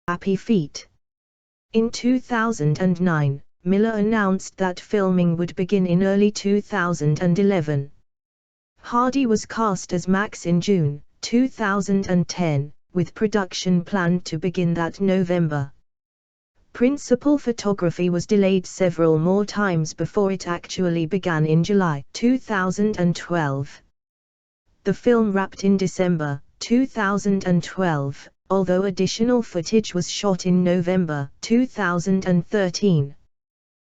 Happy Feet. In 2009, Miller announced that filming would begin in early 2011. Hardy was cast as Max in June 2010, with production planned to begin that November. Principal photography was delayed several more times before it actually began in July 2012. The film wrapped in December 2012, although additional footage was shot in November 2013.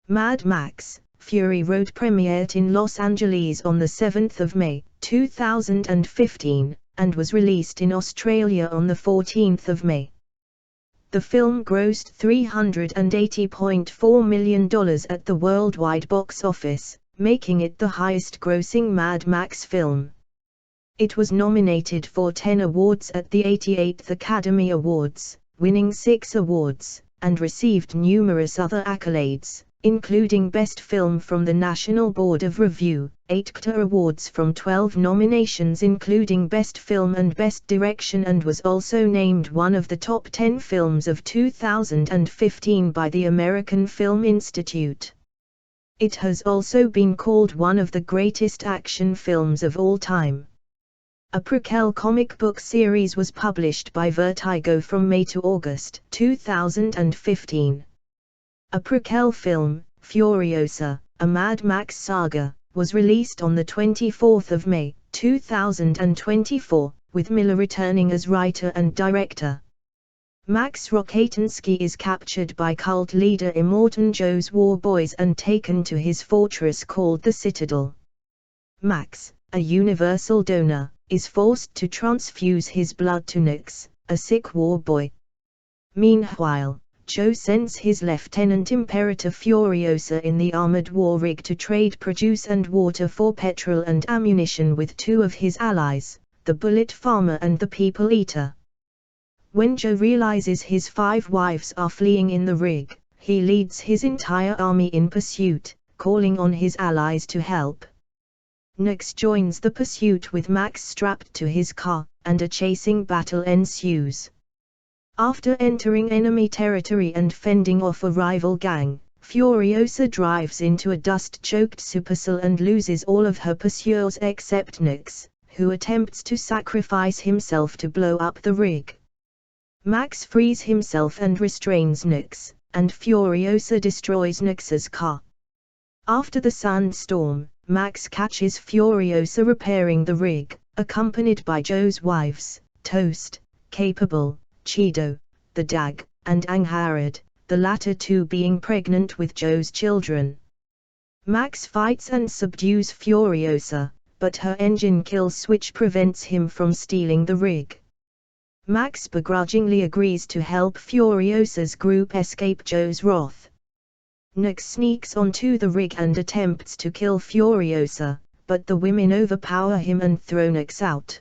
Mad Max: Fury Road premiered in Los Angeles on 7 May 2015, and was released in Australia on 14 May. The film grossed $380.4 million at the worldwide box office, making it the highest-grossing Mad Max film. It was nominated for 10 awards at the 88th Academy Awards, winning 6 awards, and received numerous other accolades, including Best Film from the National Board of Review, 8 CTA awards from 12 nominations including Best Film and Best Direction, and was also named one of the top 10 films of 2015 by the American Film Institute. It has also been called one of the greatest action films of all time. A prequel comic book series was published by Vertigo from May to August 2015. A prequel film, Furiosa, a Mad Max saga, was released on 24 May 2024, with Miller returning as writer and director. Max Rockatansky is captured by cult leader Immortan Joe's war boys and taken to his fortress called the Citadel. Max, a universal donor, is forced to transfuse his blood to Nix, a sick war boy. Meanwhile, Joe sends his lieutenant Imperator Furiosa in the armored war rig to trade produce and water for petrol and ammunition with 2 of his allies, the Bullet Farmer and the People Eater. When Joe realizes his 5 wives are fleeing in the rig, he leads his entire army in pursuit, calling on his allies to help. Nix joins the pursuit with Max strapped to his car, and a chasing battle ensues. After entering enemy territory and fending off a rival gang, Furiosa drives into a dust-choked supercell and loses all of her pursuers except Nix, who attempts to sacrifice himself to blow up the rig. Max frees himself and restrains Nix, and Furiosa destroys Nix's car. After the sandstorm, Max catches Furiosa repairing the rig, accompanied by Joe's wives, Toast, Capable, Cheeto, the Dag, and Angharad, the latter 2 being pregnant with Joe's children. Max fights and subdues Furiosa, but her engine kill switch prevents him from stealing the rig. Max begrudgingly agrees to help Furiosa's group escape Joe's wrath. Nix sneaks onto the rig and attempts to kill Furiosa, but the women overpower him and throw Nix out.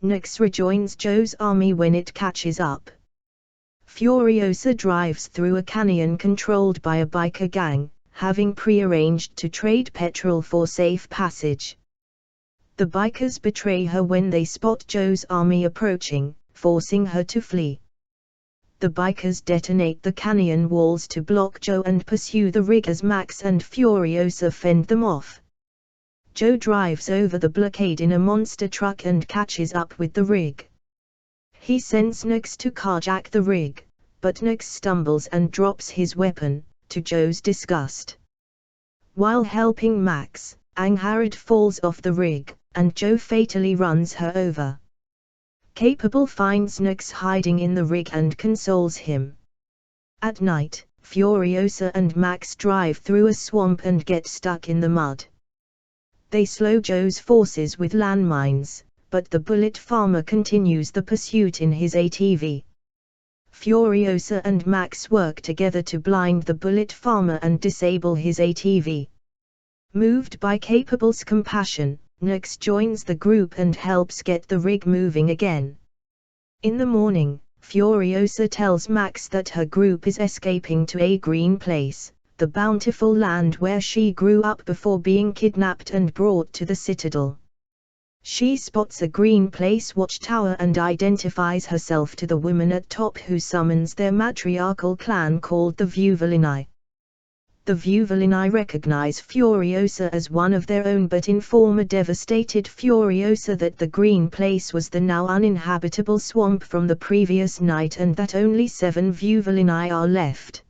Nix rejoins Joe's army when it catches up. Furiosa drives through a canyon controlled by a biker gang, having pre-arranged to trade petrol for safe passage. The bikers betray her when they spot Joe's army approaching, forcing her to flee. The bikers detonate the canyon walls to block Joe and pursue the rig as Max and Furiosa fend them off. Joe drives over the blockade in a monster truck and catches up with the rig. He sends Nix to carjack the rig, but Nix stumbles and drops his weapon, to Joe's disgust. While helping Max, Angharad falls off the rig, and Joe fatally runs her over. Capable finds Nix hiding in the rig and consoles him. At night, Furiosa and Max drive through a swamp and get stuck in the mud. They slow Joe's forces with landmines, but the Bullet Farmer continues the pursuit in his ATV. Furiosa and Max work together to blind the Bullet Farmer and disable his ATV. Moved by Capable's compassion, Nix joins the group and helps get the rig moving again. In the morning, Furiosa tells Max that her group is escaping to a green place, the bountiful land where she grew up before being kidnapped and brought to the Citadel. She spots a green place watchtower and identifies herself to the women at top, who summons their matriarchal clan called the Vuvalini. The Vuvalini recognize Furiosa as one of their own, but inform a devastated Furiosa that the green place was the now uninhabitable swamp from the previous night and that only 7 Vuvalini are left.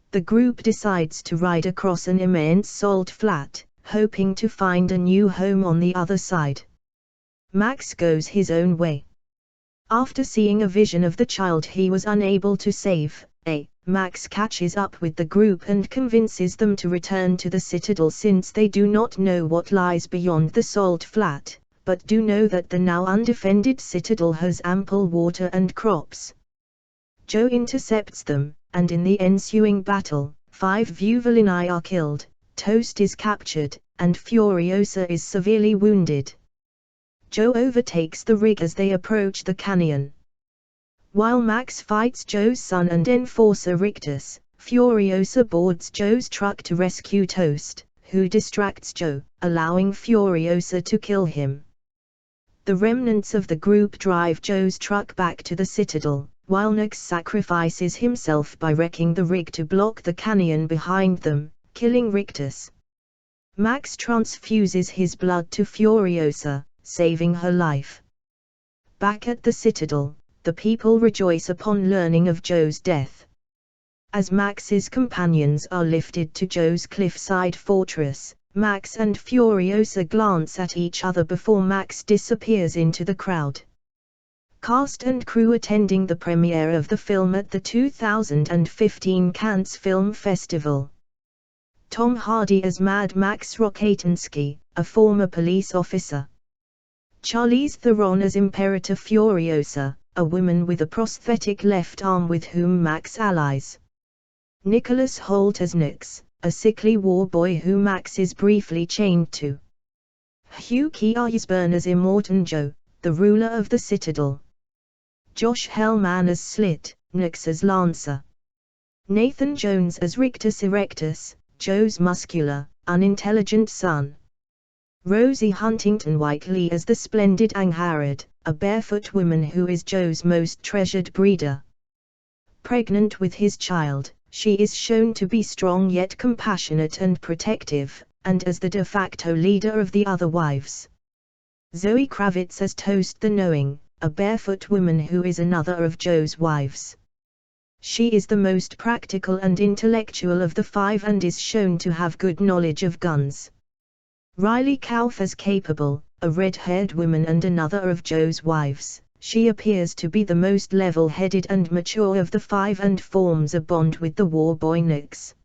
The group decides to ride across an immense salt flat, hoping to find a new home on the other side. Max goes his own way. After seeing a vision of the child he was unable to save, Max catches up with the group and convinces them to return to the citadel, since they do not know what lies beyond the salt flat, but do know that the now undefended citadel has ample water and crops. Joe intercepts them, and in the ensuing battle, 5 Vuvalini are killed, Toast is captured, and Furiosa is severely wounded. Joe overtakes the rig as they approach the canyon. While Max fights Joe's son and enforcer Rictus, Furiosa boards Joe's truck to rescue Toast, who distracts Joe, allowing Furiosa to kill him. The remnants of the group drive Joe's truck back to the citadel, while Max sacrifices himself by wrecking the rig to block the canyon behind them, killing Rictus. Max transfuses his blood to Furiosa, saving her life. Back at the citadel, the people rejoice upon learning of Joe's death. As Max's companions are lifted to Joe's cliffside fortress, Max and Furiosa glance at each other before Max disappears into the crowd. Cast and crew attending the premiere of the film at the 2015 Cannes Film Festival. Tom Hardy as Mad Max Rockatansky, a former police officer. Charlize Theron as Imperator Furiosa, a woman with a prosthetic left arm with whom Max allies. Nicholas Hoult as Nix, a sickly war boy who Max is briefly chained to. Hugh Keays-Byrne as Immortan Joe, the ruler of the citadel. Josh Hellman as Slit, Nix's lancer. Nathan Jones as Rictus Erectus, Joe's muscular, unintelligent son. Rosie Huntington-Whiteley as the splendid Angharad, a barefoot woman who is Joe's most treasured breeder. Pregnant with his child, she is shown to be strong yet compassionate and protective, and as the de facto leader of the other wives. Zoe Kravitz as Toast the Knowing, a barefoot woman who is another of Joe's wives. She is the most practical and intellectual of the 5 and is shown to have good knowledge of guns. Riley Kauf as Capable, a red-haired woman and another of Joe's wives. She appears to be the most level-headed and mature of the 5 and forms a bond with the war boy Nix.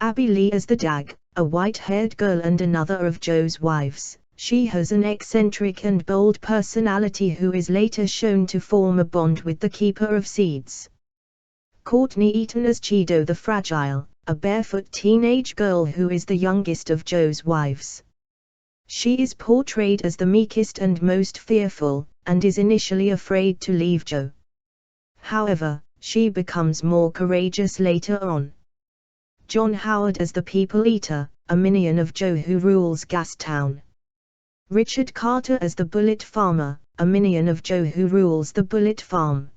Abbey Lee as the Dag, a white-haired girl and another of Joe's wives. She has an eccentric and bold personality who is later shown to form a bond with the Keeper of Seeds. Courtney Eaton as Cheedo the Fragile, a barefoot teenage girl who is the youngest of Joe's wives. She is portrayed as the meekest and most fearful, and is initially afraid to leave Joe. However, she becomes more courageous later on. John Howard as the People Eater, a minion of Joe who rules Gastown. Richard Carter as the Bullet Farmer, a minion of Joe who rules the Bullet Farm.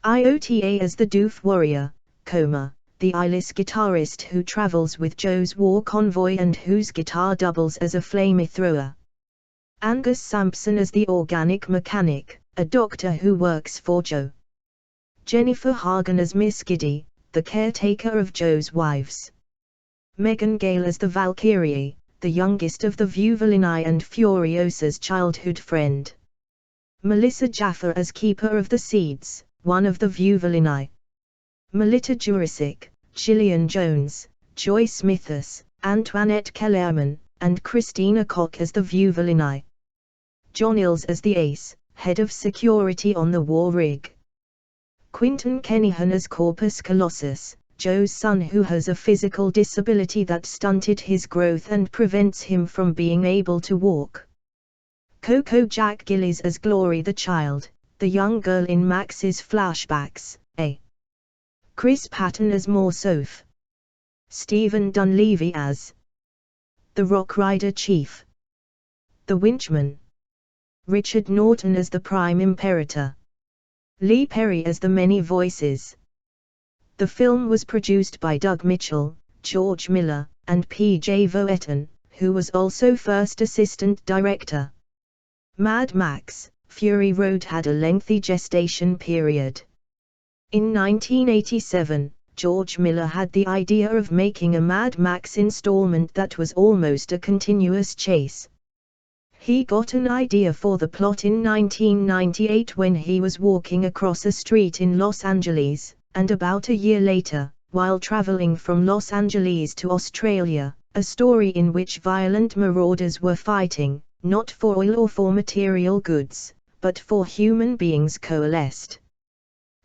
Iota as the Doof Warrior, Coma, the eyeless guitarist who travels with Joe's war convoy and whose guitar doubles as a flamethrower. Angus Sampson as the Organic Mechanic, a doctor who works for Joe. Jennifer Hagen as Miss Giddy, the caretaker of Joe's wives. Megan Gale as the Valkyrie, the youngest of the Vuvalini and Furiosa's childhood friend. Melissa Jaffa as Keeper of the Seeds, one of the Vuvalini. Melita Jurisic, Gillian Jones, Joy Smithers, Antoinette Kellerman, and Christina Koch as the Vuvalini. John Ills as the Ace, head of security on the war rig. Quinton Kenihan as Corpus Colossus, Joe's son who has a physical disability that stunted his growth and prevents him from being able to walk. Coco Jack Gillies as Glory the Child, the young girl in Max's flashbacks. Chris Patton as Morsoth. Stephen Dunleavy as the Rock Rider Chief. The Winchman, Richard Norton as the Prime Imperator, Lee Perry as the Many Voices. The film was produced by Doug Mitchell, George Miller, and P.J. Voeton, who was also first assistant director. Mad Max: Fury Road had a lengthy gestation period. In 1987, George Miller had the idea of making a Mad Max installment that was almost a continuous chase. He got an idea for the plot in 1998 when he was walking across a street in Los Angeles, and about a year later, while traveling from Los Angeles to Australia, a story in which violent marauders were fighting, not for oil or for material goods, but for human beings coalesced.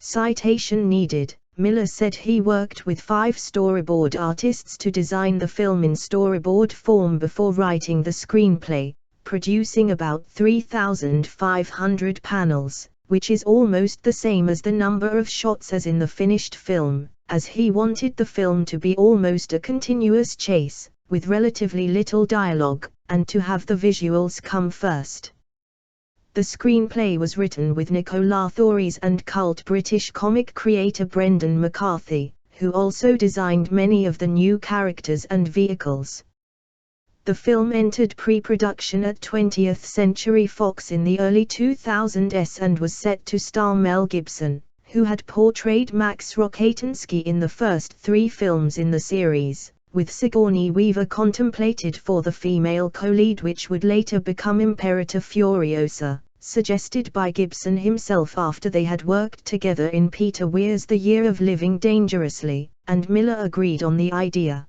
Citation needed. Miller said he worked with 5 storyboard artists to design the film in storyboard form before writing the screenplay, producing about 3,500 panels, which is almost the same as the number of shots as in the finished film, as he wanted the film to be almost a continuous chase, with relatively little dialogue, and to have the visuals come first. The screenplay was written with Nicola Thorries and cult British comic creator Brendan McCarthy, who also designed many of the new characters and vehicles. The film entered pre-production at 20th Century Fox in the early 2000s and was set to star Mel Gibson, who had portrayed Max Rockatansky in the first 3 films in the series, with Sigourney Weaver contemplated for the female co-lead which would later become Imperator Furiosa, suggested by Gibson himself after they had worked together in Peter Weir's The Year of Living Dangerously, and Miller agreed on the idea.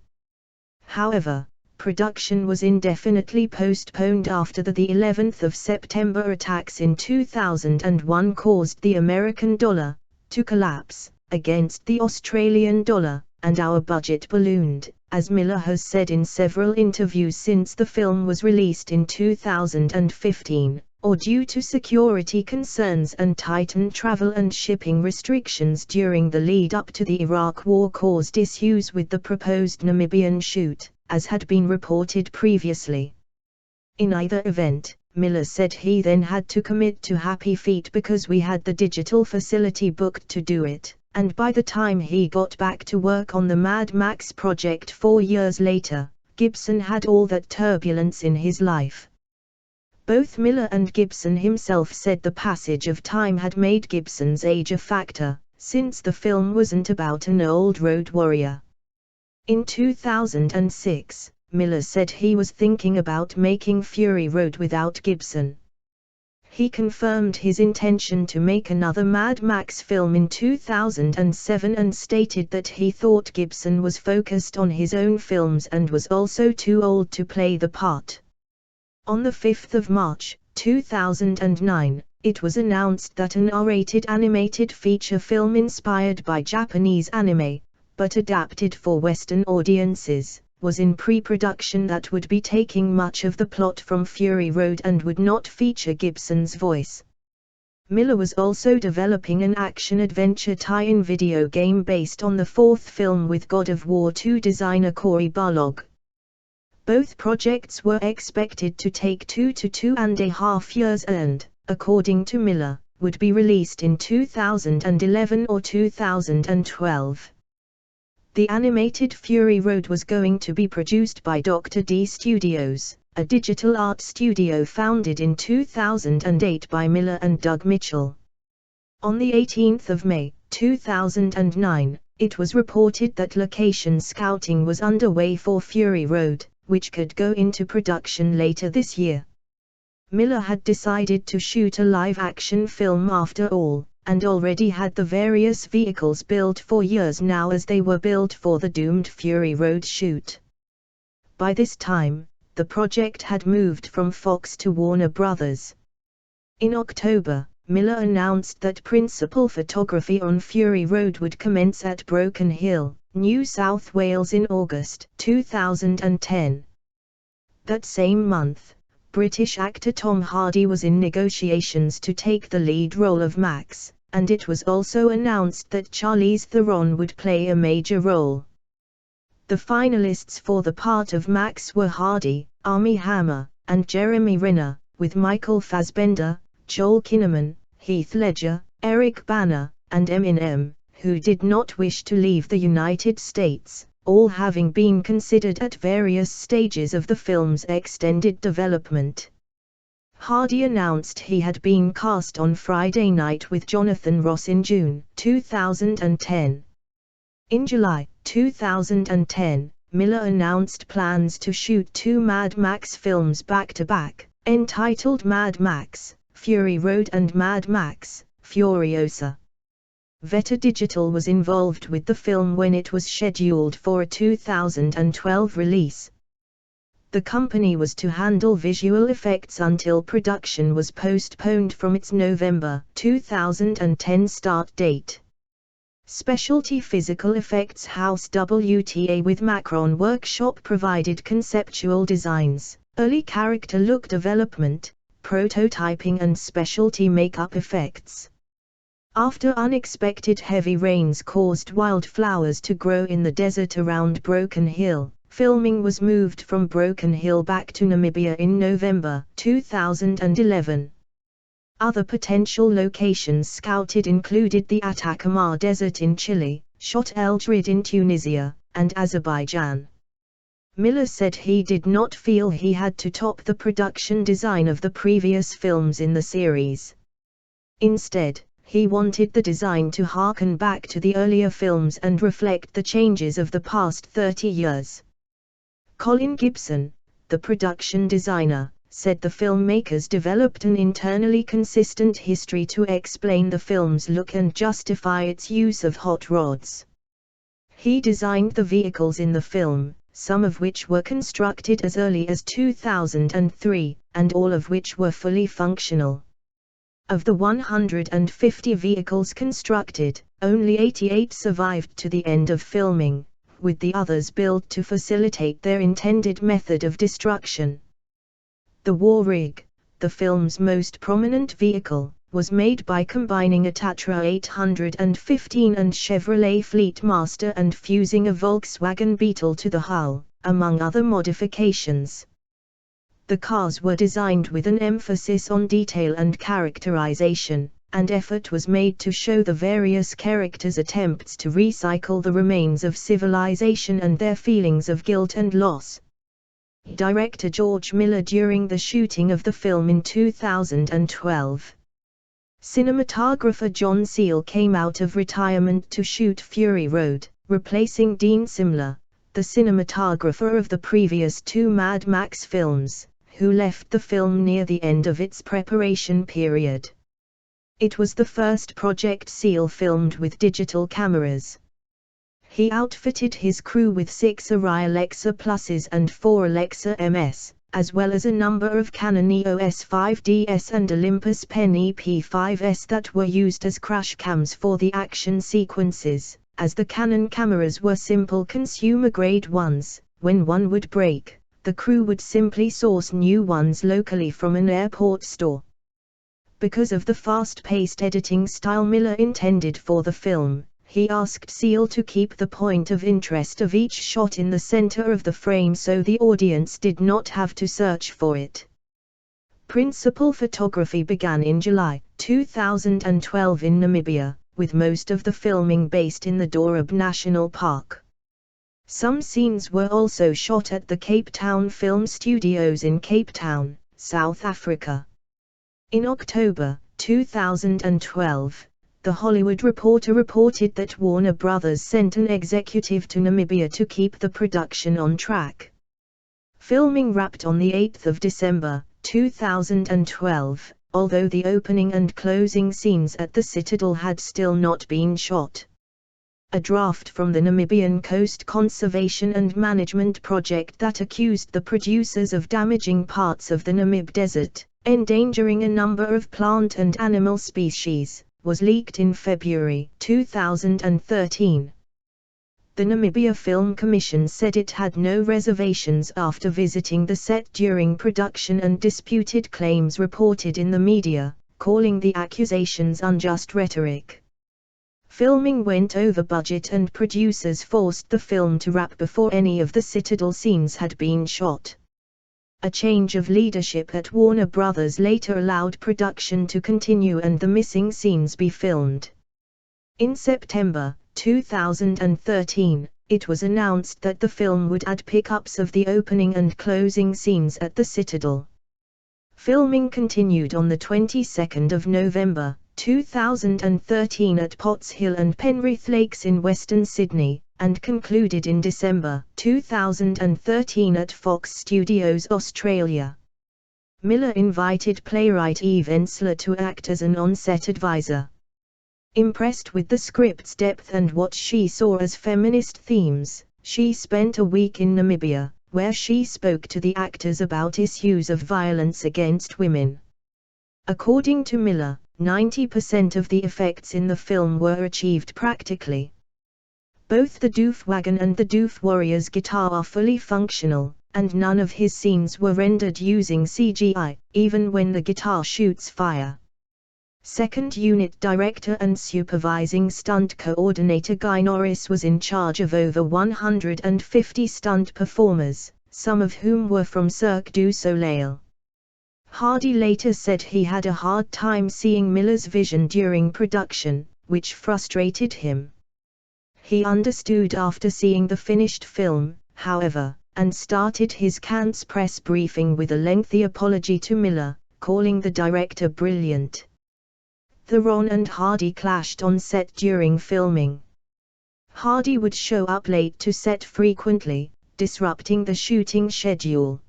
However, production was indefinitely postponed after the 11th of September attacks in 2001 caused the American dollar to collapse against the Australian dollar, and our budget ballooned, as Miller has said in several interviews since the film was released in 2015, or due to security concerns and tightened travel and shipping restrictions during the lead-up to the Iraq War caused issues with the proposed Namibian shoot, as had been reported previously. In either event, Miller said he then had to commit to Happy Feet because we had the digital facility booked to do it, and by the time he got back to work on the Mad Max project 4 years later, Gibson had all that turbulence in his life. Both Miller and Gibson himself said the passage of time had made Gibson's age a factor, since the film wasn't about an old road warrior. In 2006, Miller said he was thinking about making Fury Road without Gibson. He confirmed his intention to make another Mad Max film in 2007 and stated that he thought Gibson was focused on his own films and was also too old to play the part. On the 5th of March, 2009, it was announced that an R-rated animated feature film inspired by Japanese anime, but adapted for Western audiences, was in pre-production that would be taking much of the plot from Fury Road and would not feature Gibson's voice. Miller was also developing an action-adventure tie-in video game based on the 4th film with God of War 2 designer Cory Barlog. Both projects were expected to take 2 to 2.5 years and, according to Miller, would be released in 2011 or 2012. The animated Fury Road was going to be produced by Dr. D Studios, a digital art studio founded in 2008 by Miller and Doug Mitchell. On the 18th of May, 2009, it was reported that location scouting was underway for Fury Road, which could go into production later this year. Miller had decided to shoot a live-action film after all, and already had the various vehicles built for years now as they were built for the doomed Fury Road shoot. By this time, the project had moved from Fox to Warner Brothers. In October, Miller announced that principal photography on Fury Road would commence at Broken Hill, New South Wales in August 2010. That same month, British actor Tom Hardy was in negotiations to take the lead role of Max, and it was also announced that Charlize Theron would play a major role. The finalists for the part of Max were Hardy, Armie Hammer, and Jeremy Renner, with Michael Fassbender, Joel Kinnaman, Heath Ledger, Eric Bana, and Eminem, who did not wish to leave the United States, all having been considered at various stages of the film's extended development. Hardy announced he had been cast on Friday Night with Jonathan Ross in June 2010. In July 2010, Miller announced plans to shoot 2 Mad Max films back-to-back, entitled Mad Max, Fury Road and Mad Max, Furiosa. Veta Digital was involved with the film when it was scheduled for a 2012 release. The company was to handle visual effects until production was postponed from its November 2010 start date. Specialty Physical Effects house WTA with Macron Workshop provided conceptual designs, early character look development, prototyping and specialty makeup effects. After unexpected heavy rains caused wildflowers to grow in the desert around Broken Hill, filming was moved from Broken Hill back to Namibia in November 2011. Other potential locations scouted included the Atacama Desert in Chile, Chott el Djerid in Tunisia, and Azerbaijan. Miller said he did not feel he had to top the production design of the previous films in the series. Instead, he wanted the design to harken back to the earlier films and reflect the changes of the past 30 years. Colin Gibson, the production designer, said the filmmakers developed an internally consistent history to explain the film's look and justify its use of hot rods. He designed the vehicles in the film, some of which were constructed as early as 2003, and all of which were fully functional. Of the 150 vehicles constructed, only 88 survived to the end of filming, with the others built to facilitate their intended method of destruction. The War Rig, the film's most prominent vehicle, was made by combining a Tatra 815 and Chevrolet Fleetmaster and fusing a Volkswagen Beetle to the hull, among other modifications. The cars were designed with an emphasis on detail and characterization, and effort was made to show the various characters' attempts to recycle the remains of civilization and their feelings of guilt and loss. Director George Miller during the shooting of the film in 2012. Cinematographer John Seale came out of retirement to shoot Fury Road, replacing Dean Simler, the cinematographer of the previous 2 Mad Max films, who left the film near the end of its preparation period. It was the first project Seale filmed with digital cameras. He outfitted his crew with 6 Arri Alexa Pluses and 4 Alexa MS, as well as a number of Canon EOS 5DS and Olympus Pen EP5S that were used as crash cams for the action sequences. As the Canon cameras were simple consumer-grade ones, when one would break, the crew would simply source new ones locally from an airport store. Because of the fast-paced editing style Miller intended for the film, he asked Seale to keep the point of interest of each shot in the center of the frame so the audience did not have to search for it. Principal photography began in July 2012 in Namibia, with most of the filming based in the Dorob National Park. Some scenes were also shot at the Cape Town Film Studios in Cape Town, South Africa. In October 2012, The Hollywood Reporter reported that Warner Brothers sent an executive to Namibia to keep the production on track. Filming wrapped on 8 December 2012, although the opening and closing scenes at the Citadel had still not been shot. A draft from the Namibian Coast Conservation and Management Project that accused the producers of damaging parts of the Namib Desert, endangering a number of plant and animal species, was leaked in February 2013. The Namibia Film Commission said it had no reservations after visiting the set during production and disputed claims reported in the media, calling the accusations unjust rhetoric. Filming went over budget and producers forced the film to wrap before any of the Citadel scenes had been shot. A change of leadership at Warner Brothers later allowed production to continue and the missing scenes be filmed. In September 2013, it was announced that the film would add pickups of the opening and closing scenes at the Citadel. Filming continued on the 22nd of November 2013 at Potts Hill and Penrith Lakes in Western Sydney, and concluded in December 2013 at Fox Studios Australia. Miller invited playwright Eve Ensler to act as an on-set advisor. Impressed with the script's depth and what she saw as feminist themes, she spent a week in Namibia, where she spoke to the actors about issues of violence against women. According to Miller, 90% of the effects in the film were achieved practically. Both the Doof Wagon and the Doof Warrior's guitar are fully functional, and none of his scenes were rendered using CGI, even when the guitar shoots fire. Second Unit Director and Supervising Stunt Coordinator Guy Norris was in charge of over 150 stunt performers, some of whom were from Cirque du Soleil. Hardy later said he had a hard time seeing Miller's vision during production, which frustrated him. He understood after seeing the finished film, however, and started his Cannes press briefing with a lengthy apology to Miller, calling the director brilliant. Theron and Hardy clashed on set during filming. Hardy would show up late to set frequently, disrupting the shooting schedule.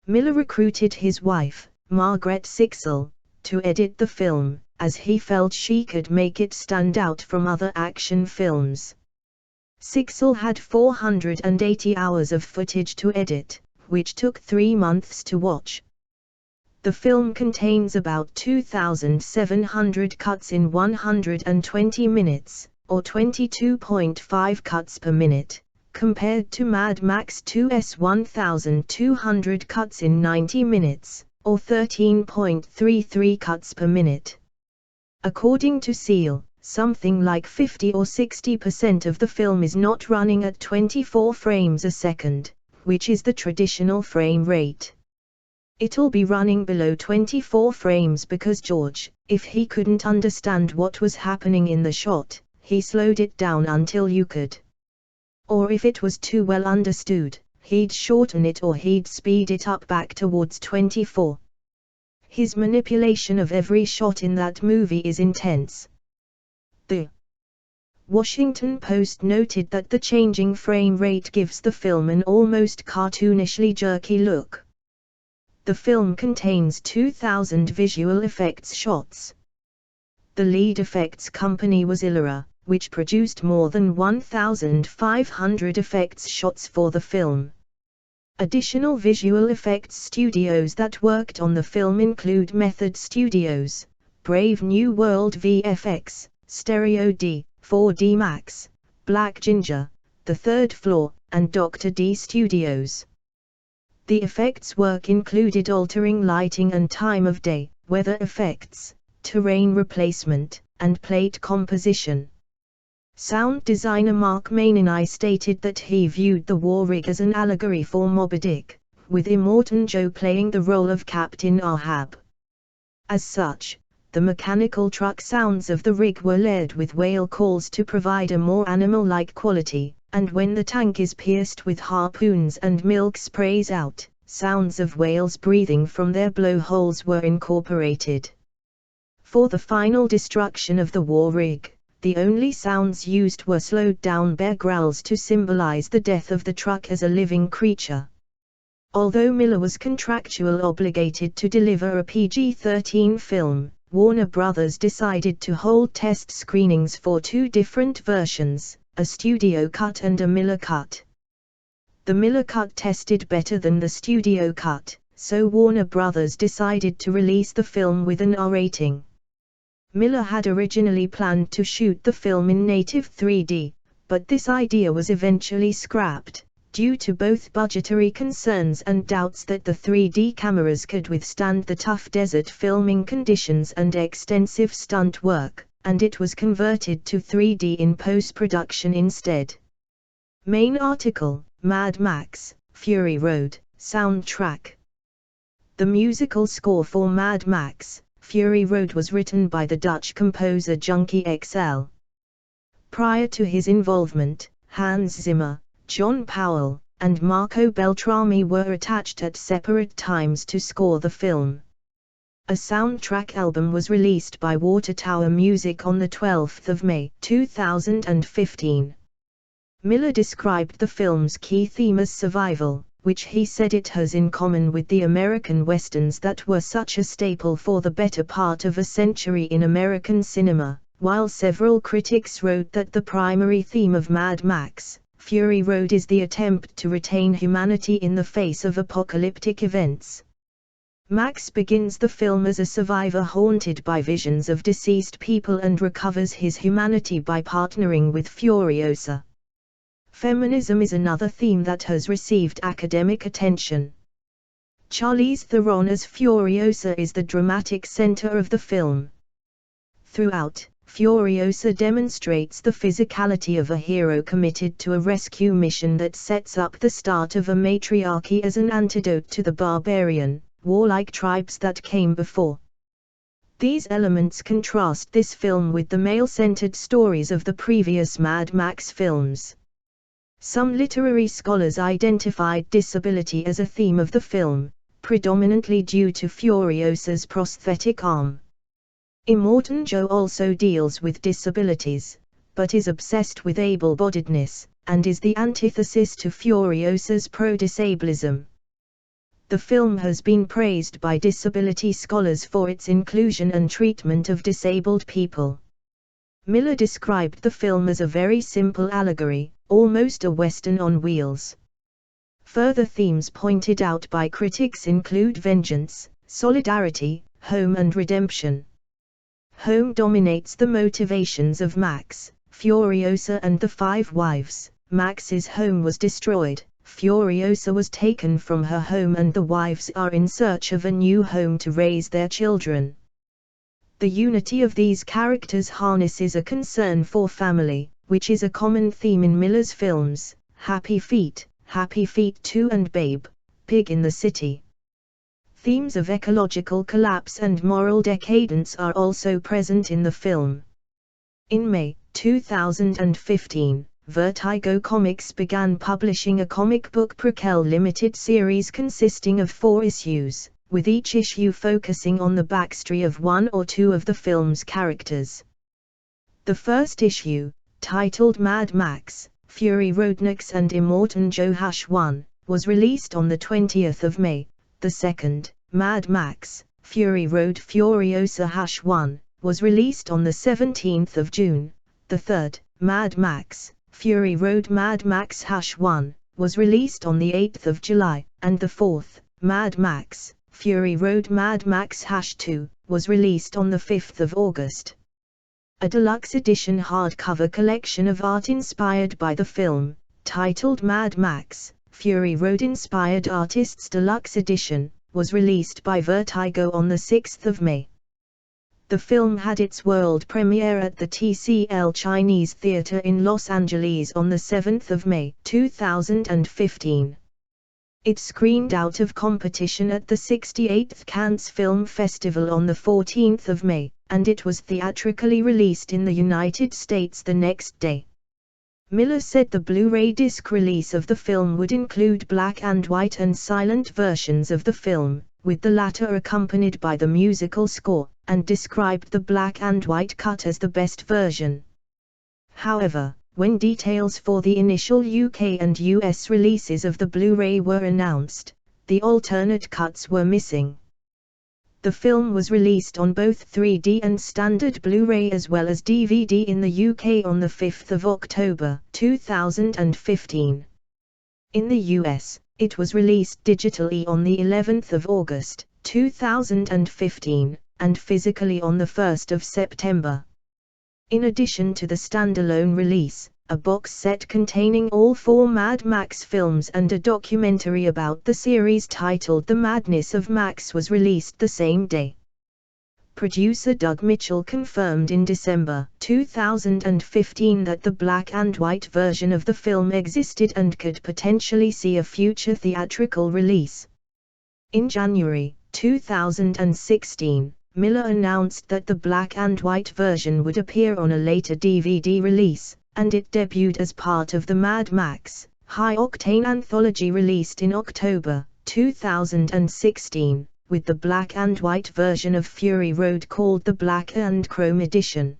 Miller recruited his wife, Margaret Sixel, to edit the film, as he felt she could make it stand out from other action films. Sixel had 480 hours of footage to edit, which took 3 months to watch. The film contains about 2,700 cuts in 120 minutes, or 22.5 cuts per minute, compared to Mad Max 2's 1,200 cuts in 90 minutes, or 13.33 cuts per minute. According to Seal, something like 50 or 60% of the film is not running at 24 frames a second, which is the traditional frame rate. It'll be running below 24 frames because George, if he couldn't understand what was happening in the shot, he slowed it down until you could. Or if it was too well understood, he'd shorten it or he'd speed it up back towards 24. His manipulation of every shot in that movie is intense. The Washington Post noted that the changing frame rate gives the film an almost cartoonishly jerky look. The film contains 2,000 visual effects shots. The lead effects company was Illyra, which produced more than 1,500 effects shots for the film. Additional visual effects studios that worked on the film include Method Studios, Brave New World VFX, Stereo D, 4D Max, Black Ginger, The Third Floor, and Dr. D Studios. The effects work included altering lighting and time of day, weather effects, terrain replacement, and plate composition. Sound designer Mark Mainini stated that he viewed the war rig as an allegory for Moby Dick, with Immortan Joe playing the role of Captain Ahab. As such, the mechanical truck sounds of the rig were layered with whale calls to provide a more animal-like quality, and when the tank is pierced with harpoons and milk sprays out, sounds of whales breathing from their blowholes were incorporated. For the final destruction of the war rig, the only sounds used were slowed-down bear growls to symbolize the death of the truck as a living creature. Although Miller was contractually obligated to deliver a PG-13 film, Warner Brothers decided to hold test screenings for 2 different versions, a studio cut and a Miller cut. The Miller cut tested better than the studio cut, so Warner Brothers decided to release the film with an R rating. Miller had originally planned to shoot the film in native 3D, but this idea was eventually scrapped, due to both budgetary concerns and doubts that the 3D cameras could withstand the tough desert filming conditions and extensive stunt work, and it was converted to 3D in post-production instead. Main article, Mad Max, Fury Road, soundtrack. The musical score for Mad Max, Fury Road was written by the Dutch composer Junkie XL. Prior to his involvement, Hans Zimmer, John Powell, and Marco Beltrami were attached at separate times to score the film. A soundtrack album was released by Water Tower Music on 12 May 2015. Miller described the film's key theme as survival, which he said it has in common with the American westerns that were such a staple for the better part of a century in American cinema, while several critics wrote that the primary theme of Mad Max, Fury Road is the attempt to retain humanity in the face of apocalyptic events. Max begins the film as a survivor haunted by visions of deceased people and recovers his humanity by partnering with Furiosa. Feminism is another theme that has received academic attention. Charlize Theron as Furiosa is the dramatic center of the film. Throughout, Furiosa demonstrates the physicality of a hero committed to a rescue mission that sets up the start of a matriarchy as an antidote to the barbarian, warlike tribes that came before. These elements contrast this film with the male-centered stories of the previous Mad Max films. Some literary scholars identified disability as a theme of the film, predominantly due to Furiosa's prosthetic arm. Immortan Joe also deals with disabilities, but is obsessed with able-bodiedness, and is the antithesis to Furiosa's pro-disablism. The film has been praised by disability scholars for its inclusion and treatment of disabled people. Miller described the film as a very simple allegory, almost a western on wheels. Further themes pointed out by critics include vengeance, solidarity, home and redemption. Home dominates the motivations of Max, Furiosa and the Five Wives. Max's home was destroyed, Furiosa was taken from her home and the wives are in search of a new home to raise their children. The unity of these characters harnesses a concern for family, which is a common theme in Miller's films, Happy Feet 2 and Babe, Pig in the City. Themes of ecological collapse and moral decadence are also present in the film. In May 2015, Vertigo Comics began publishing a comic book prequel limited series consisting of 4 issues, with each issue focusing on the backstory of one or two of the film's characters. The first issue, titled Mad Max, Fury Road and Immortan Joe #1, was released on 20 May. The second, Mad Max, Fury Road Furiosa #1, was released on 17 June. The third, Mad Max, Fury Road Mad Max #1, was released on 8 July, and the fourth, Mad Max, Fury Road Mad Max #2, was released on 5 August. A deluxe edition hardcover collection of art inspired by the film, titled Mad Max, Fury Road Inspired Artists Deluxe Edition, was released by Vertigo on 6 May. The film had its world premiere at the TCL Chinese Theatre in Los Angeles on 7 May 2015. It screened out of competition at the 68th Cannes Film Festival on 14 May, and it was theatrically released in the United States the next day. Miller said the Blu-ray disc release of the film would include black and white and silent versions of the film, with the latter accompanied by the musical score, and described the black and white cut as the best version. However, when details for the initial UK and US releases of the Blu-ray were announced, the alternate cuts were missing. The film was released on both 3D and standard Blu-ray as well as DVD in the UK on 5 October 2015. In the US, it was released digitally on 11 August 2015, and physically on 1 September. In addition to the standalone release, a box set containing all 4 Mad Max films and a documentary about the series titled The Madness of Max was released the same day. Producer Doug Mitchell confirmed in December 2015 that the black and white version of the film existed and could potentially see a future theatrical release. In January 2016, Miller announced that the black and white version would appear on a later DVD release, and it debuted as part of the Mad Max high-octane anthology released in October 2016, with the black and white version of Fury Road called the Black and Chrome Edition.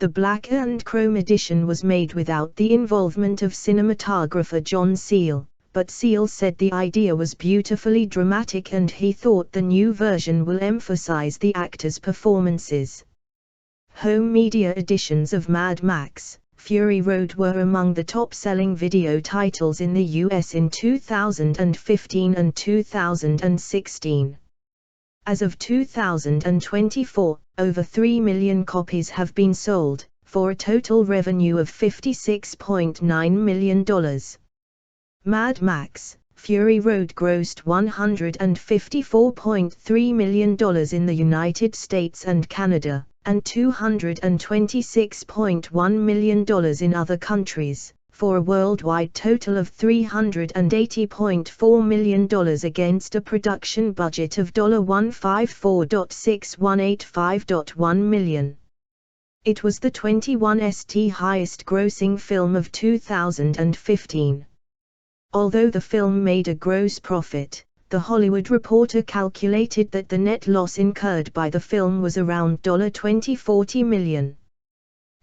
The Black and Chrome Edition was made without the involvement of cinematographer John Seale, but Seale said the idea was beautifully dramatic and he thought the new version will emphasize the actors' performances. Home media editions of Mad Max Fury Road were among the top-selling video titles in the US in 2015 and 2016. As of 2024, over 3 million copies have been sold, for a total revenue of $56.9 million. Mad Max Fury Road grossed $154.3 million in the United States and Canada, and $226.1 million in other countries, for a worldwide total of $380.4 million against a production budget of $154.6185.1 million. It was the 21st highest-grossing film of 2015. Although the film made a gross profit, The Hollywood Reporter calculated that the net loss incurred by the film was around $40 million.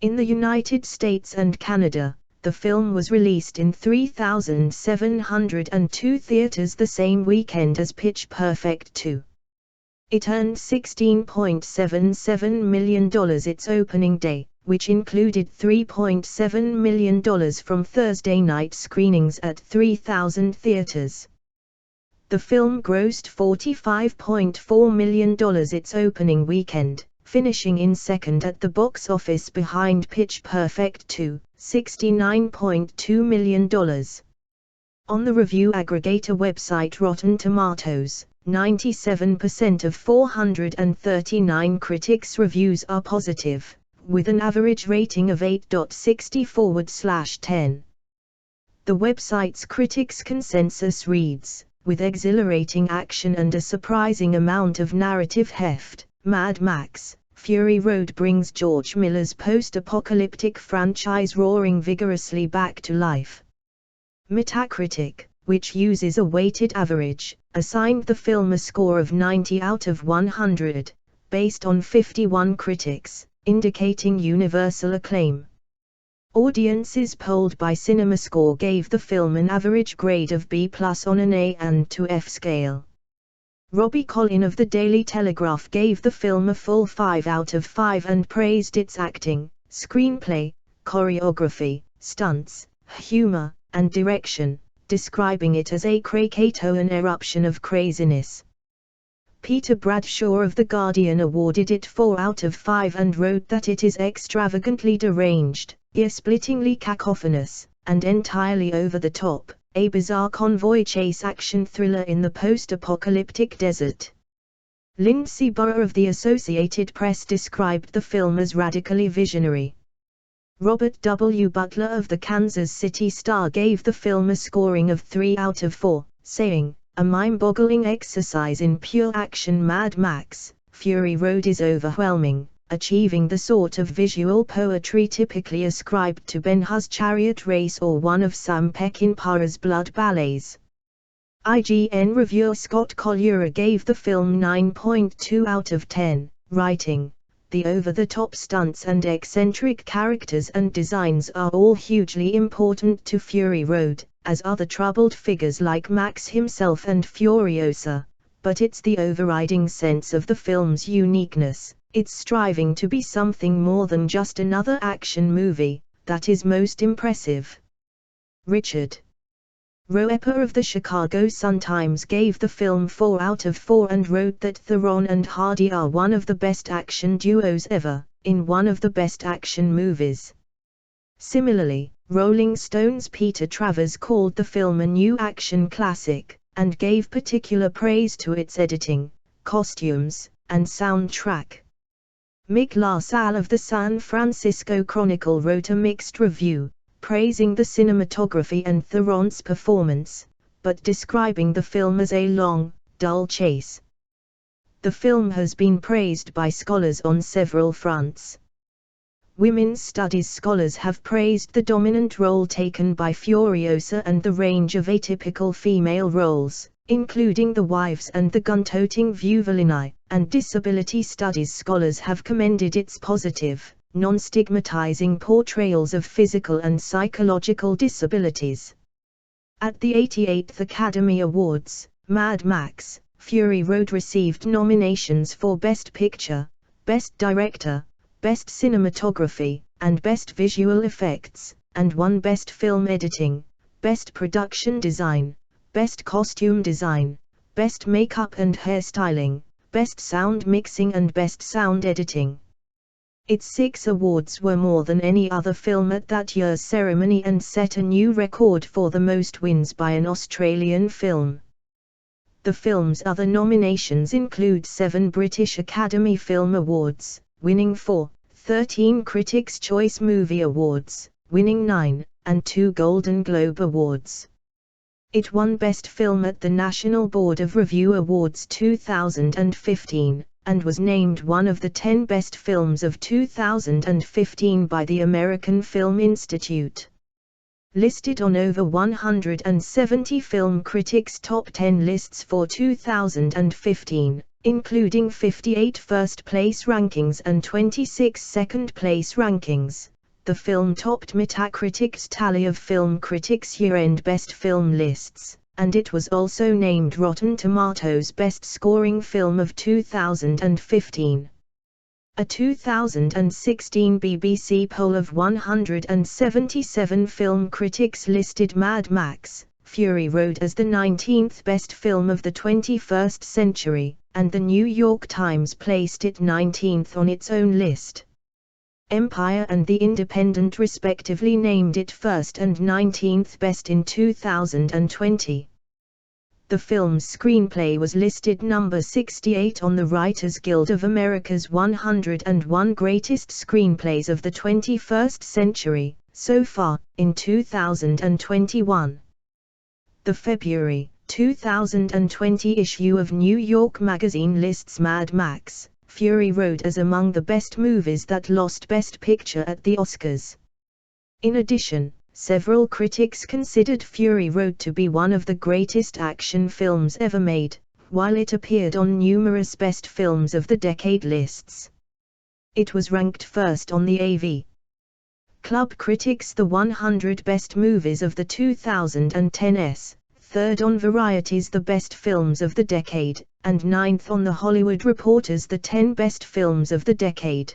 In the United States and Canada, the film was released in 3,702 theaters the same weekend as Pitch Perfect 2. It earned $16.77 million its opening day, which included $3.7 million from Thursday night screenings at 3,000 theaters. The film grossed $45.4 million its opening weekend, finishing in second at the box office behind Pitch Perfect 2, $69.2 million. On the review aggregator website Rotten Tomatoes, 97% of 439 critics' reviews are positive, with an average rating of 8.60/10. The website's critics' consensus reads, with exhilarating action and a surprising amount of narrative heft, Mad Max Fury Road brings George Miller's post-apocalyptic franchise roaring vigorously back to life. Metacritic, which uses a weighted average, assigned the film a score of 90 out of 100, based on 51 critics, indicating universal acclaim. Audiences polled by CinemaScore gave the film an average grade of B+ on an A and to F scale. Robbie Collin of the Daily Telegraph gave the film a full 5 out of 5 and praised its acting, screenplay, choreography, stunts, humor, and direction, describing it as a Krakatoan eruption of craziness. Peter Bradshaw of The Guardian awarded it 4 out of 5 and wrote that it is extravagantly deranged, ear-splittingly cacophonous, and entirely over the top, a bizarre convoy chase action thriller in the post-apocalyptic desert. Lindsay Burrow of the Associated Press described the film as radically visionary. Robert W. Butler of the Kansas City Star gave the film a scoring of 3 out of 4, saying, "A mind-boggling exercise in pure action. Mad Max Fury Road is overwhelming, achieving the sort of visual poetry typically ascribed to Ben-Hur's Chariot Race or one of Sam Peckinpah's Blood Ballets." IGN reviewer Scott Collier gave the film 9.2 out of 10, writing, "The over-the-top stunts and eccentric characters and designs are all hugely important to Fury Road, as are the troubled figures like Max himself and Furiosa, but it's the overriding sense of the film's uniqueness, its striving to be something more than just another action movie, that is most impressive." Richard Roeper of the Chicago Sun-Times gave the film 4 out of 4 and wrote that Theron and Hardy are one of the best action duos ever, in one of the best action movies. Similarly, Rolling Stone's Peter Travers called the film a new action classic, and gave particular praise to its editing, costumes, and soundtrack. Mick LaSalle of the San Francisco Chronicle wrote a mixed review, praising the cinematography and Theron's performance, but describing the film as a long, dull chase. The film has been praised by scholars on several fronts. Women's studies scholars have praised the dominant role taken by Furiosa and the range of atypical female roles, including the wives and the gun-toting viewvilini, and disability studies scholars have commended its positive, non-stigmatizing portrayals of physical and psychological disabilities. At the 88th Academy Awards, Mad Max: Fury Road received nominations for Best Picture, Best Director, Best Cinematography, and Best Visual Effects, and won Best Film Editing, Best Production Design, Best Costume Design, Best Makeup and Hairstyling, Best Sound Mixing and Best Sound Editing. Its 6 awards were more than any other film at that year's ceremony and set a new record for the most wins by an Australian film. The film's other nominations include 7 British Academy Film Awards, winning 4, 13 Critics' Choice Movie Awards, winning 9, and 2 Golden Globe Awards. It won Best Film at the National Board of Review Awards 2015, and was named one of the 10 best films of 2015 by the American Film Institute. Listed on over 170 film critics' top 10 lists for 2015, including 58 first-place rankings and 26 second-place rankings, the film topped Metacritic's tally of film critics' year-end best film lists, and it was also named Rotten Tomatoes' best-scoring film of 2015. A 2016 BBC poll of 177 film critics listed Mad Max: Fury Road as the 19th best film of the 21st century, and the New York Times placed it 19th on its own list. Empire and The Independent respectively named it first and 19th best in 2020. The film's screenplay was listed number 68 on the Writers Guild of America's 101 Greatest Screenplays of the 21st Century, so far, in 2021. The February 2020 issue of New York Magazine lists Mad Max: Fury Road as among the best movies that lost Best Picture at the Oscars. In addition, several critics considered Fury Road to be one of the greatest action films ever made, while it appeared on numerous Best Films of the Decade lists. It was ranked first on the AV Club Critics' The 100 Best Movies of the 2010s, third on Variety's The Best Films of the Decade, and 9th on The Hollywood Reporter's The 10 Best Films of the Decade.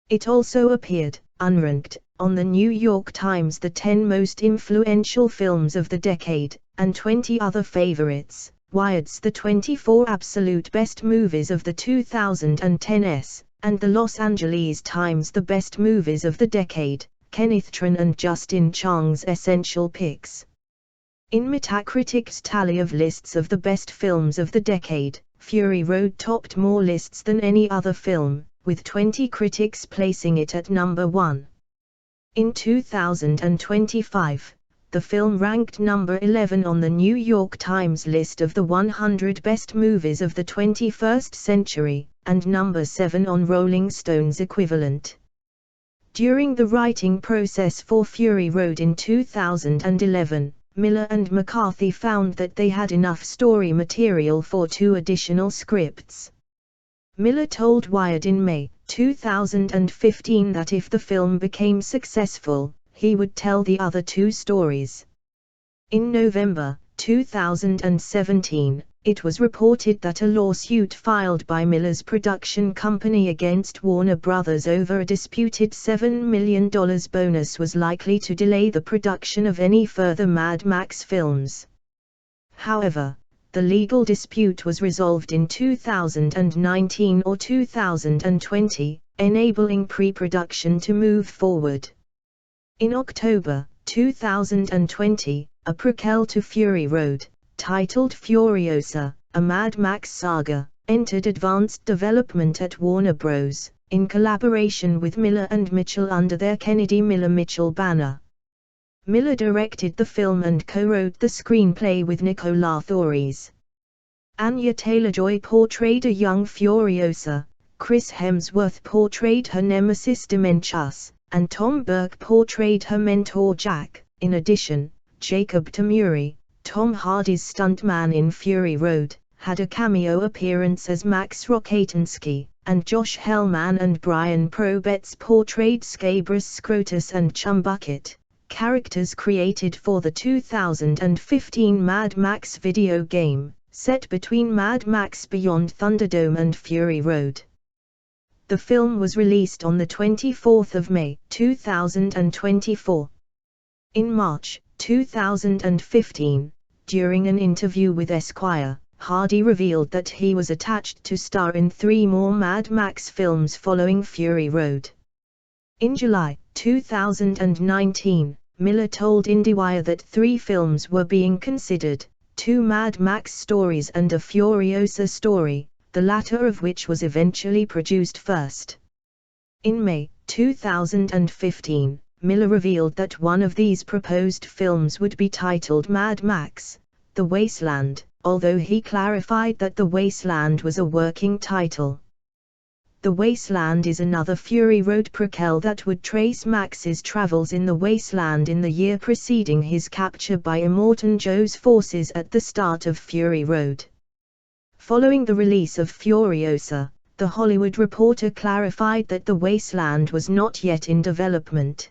It also appeared, unranked, on the New York Times' The 10 Most Influential Films of the Decade, and 20 other favorites, Wired's The 24 Absolute Best Movies of the 2010s, and the Los Angeles Times' The Best Movies of the Decade, Kenneth Tran and Justin Chang's Essential Picks. In Metacritic's tally of lists of the best films of the decade, Fury Road topped more lists than any other film, with 20 critics placing it at number 1. In 2025, the film ranked number 11 on the New York Times list of the 100 best movies of the 21st century, and number 7 on Rolling Stone's equivalent. During the writing process for Fury Road in 2011, Miller and McCarthy found that they had enough story material for 2 additional scripts. Miller told Wired in May 2015 that if the film became successful, he would tell the other 2 stories. In November 2017, it was reported that a lawsuit filed by Miller's production company against Warner Bros. Over a disputed $7 million bonus was likely to delay the production of any further Mad Max films. However, the legal dispute was resolved in 2019 or 2020, enabling pre-production to move forward. In October 2020, a prequel to Fury Road, titled Furiosa, a Mad Max saga, entered advanced development at Warner Bros., in collaboration with Miller and Mitchell under their Kennedy Miller-Mitchell banner. Miller directed the film and co-wrote the screenplay with Nicolas Thorez. Anya Taylor-Joy portrayed a young Furiosa, Chris Hemsworth portrayed her nemesis Dementus, and Tom Burke portrayed her mentor Jack. In addition, Jacob Tamuri, Tom Hardy's stuntman in Fury Road, had a cameo appearance as Max Rockatansky, and Josh Hellman and Brian Probetz portrayed Scabrous Scrotus and Chumbucket, characters created for the 2015 Mad Max video game, set between Mad Max Beyond Thunderdome and Fury Road. The film was released on the 24th of May, 2024. In March 2015, during an interview with Esquire, Hardy revealed that he was attached to star in 3 more Mad Max films following Fury Road. In July 2019, Miller told IndieWire that 3 films were being considered, 2 Mad Max stories and a Furiosa story, the latter of which was eventually produced first. In May 2015, Miller revealed that one of these proposed films would be titled Mad Max: The Wasteland, although he clarified that The Wasteland was a working title. The Wasteland is another Fury Road prequel that would trace Max's travels in the wasteland in the year preceding his capture by Immortan Joe's forces at the start of Fury Road. Following the release of Furiosa, The Hollywood Reporter clarified that The Wasteland was not yet in development.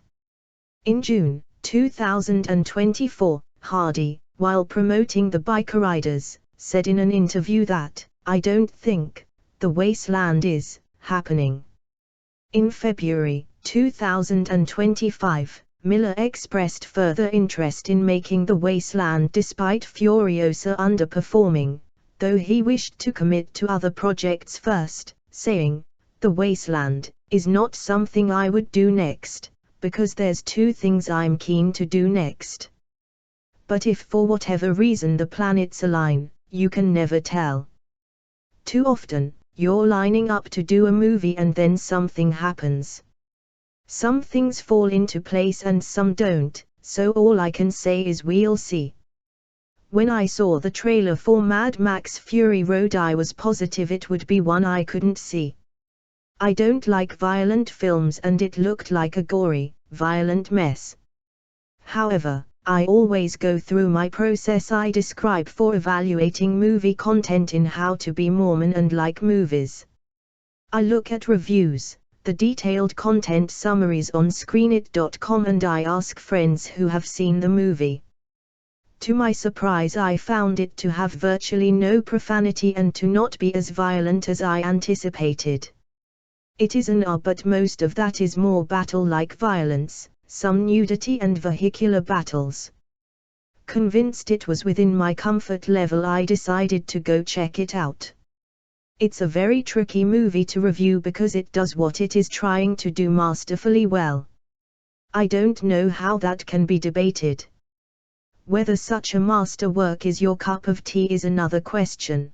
In June 2024, Hardy, while promoting The Biker Riders, said in an interview that, "I don't think The Wasteland is happening." In February 2025, Miller expressed further interest in making The Wasteland despite Furiosa underperforming, though he wished to commit to other projects first, saying, "The Wasteland is not something I would do next, because there's 2 things I'm keen to do next. But if for whatever reason the planets align, you can never tell. Too often, you're lining up to do a movie and then something happens. Some things fall into place and some don't, so all I can say is we'll see." When I saw the trailer for Mad Max Fury Road, I was positive it would be one I couldn't see. I don't like violent films and it looked like a gory, violent mess. However, I always go through my process I describe for evaluating movie content in How to Be Mormon and Like Movies. I look at reviews, the detailed content summaries on screenit.com, and I ask friends who have seen the movie. To my surprise, I found it to have virtually no profanity and to not be as violent as I anticipated. It is an R, but most of that is more battle-like violence, some nudity and vehicular battles. Convinced it was within my comfort level, I decided to go check it out. It's a very tricky movie to review because it does what it is trying to do masterfully well. I don't know how that can be debated. Whether such a masterwork is your cup of tea is another question.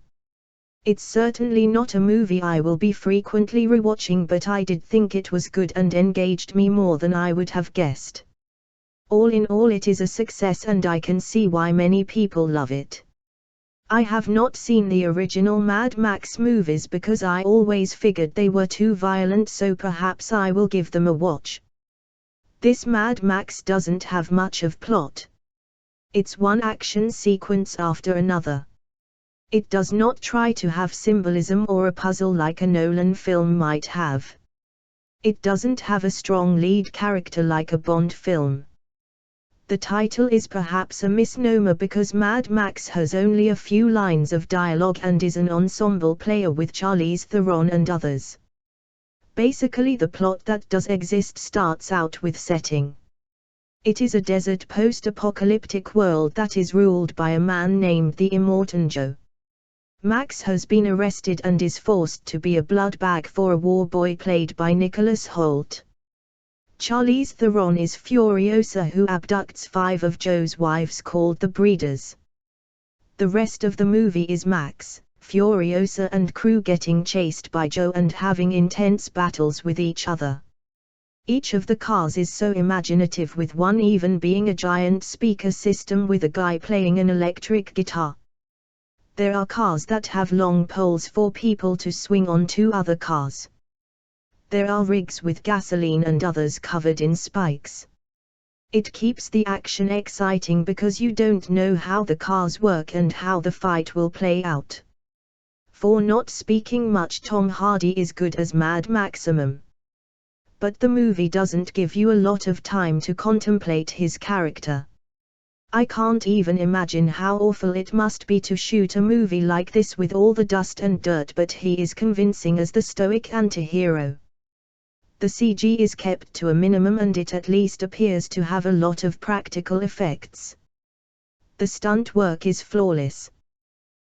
It's certainly not a movie I will be frequently rewatching, but I did think it was good and engaged me more than I would have guessed. All in all, it is a success and I can see why many people love it. I have not seen the original Mad Max movies because I always figured they were too violent, so perhaps I will give them a watch. This Mad Max doesn't have much of plot. It's one action sequence after another. It does not try to have symbolism or a puzzle like a Nolan film might have. It doesn't have a strong lead character like a Bond film. The title is perhaps a misnomer because Mad Max has only a few lines of dialogue and is an ensemble player with Charlize Theron and others. Basically, the plot that does exist starts out with setting. It is a desert post-apocalyptic world that is ruled by a man named the Immortan Joe. Max has been arrested and is forced to be a blood bag for a war boy played by Nicholas Hoult. Charlize Theron is Furiosa, who abducts 5 of Joe's wives called the Breeders. The rest of the movie is Max, Furiosa and crew getting chased by Joe and having intense battles with each other. Each of the cars is so imaginative, with one even being a giant speaker system with a guy playing an electric guitar. There are cars that have long poles for people to swing on to other cars. There are rigs with gasoline and others covered in spikes. It keeps the action exciting because you don't know how the cars work and how the fight will play out. For not speaking much, Tom Hardy is good as Mad Maximum. But the movie doesn't give you a lot of time to contemplate his character. I can't even imagine how awful it must be to shoot a movie like this with all the dust and dirt, but he is convincing as the stoic anti-hero. The CG is kept to a minimum and it at least appears to have a lot of practical effects. The stunt work is flawless.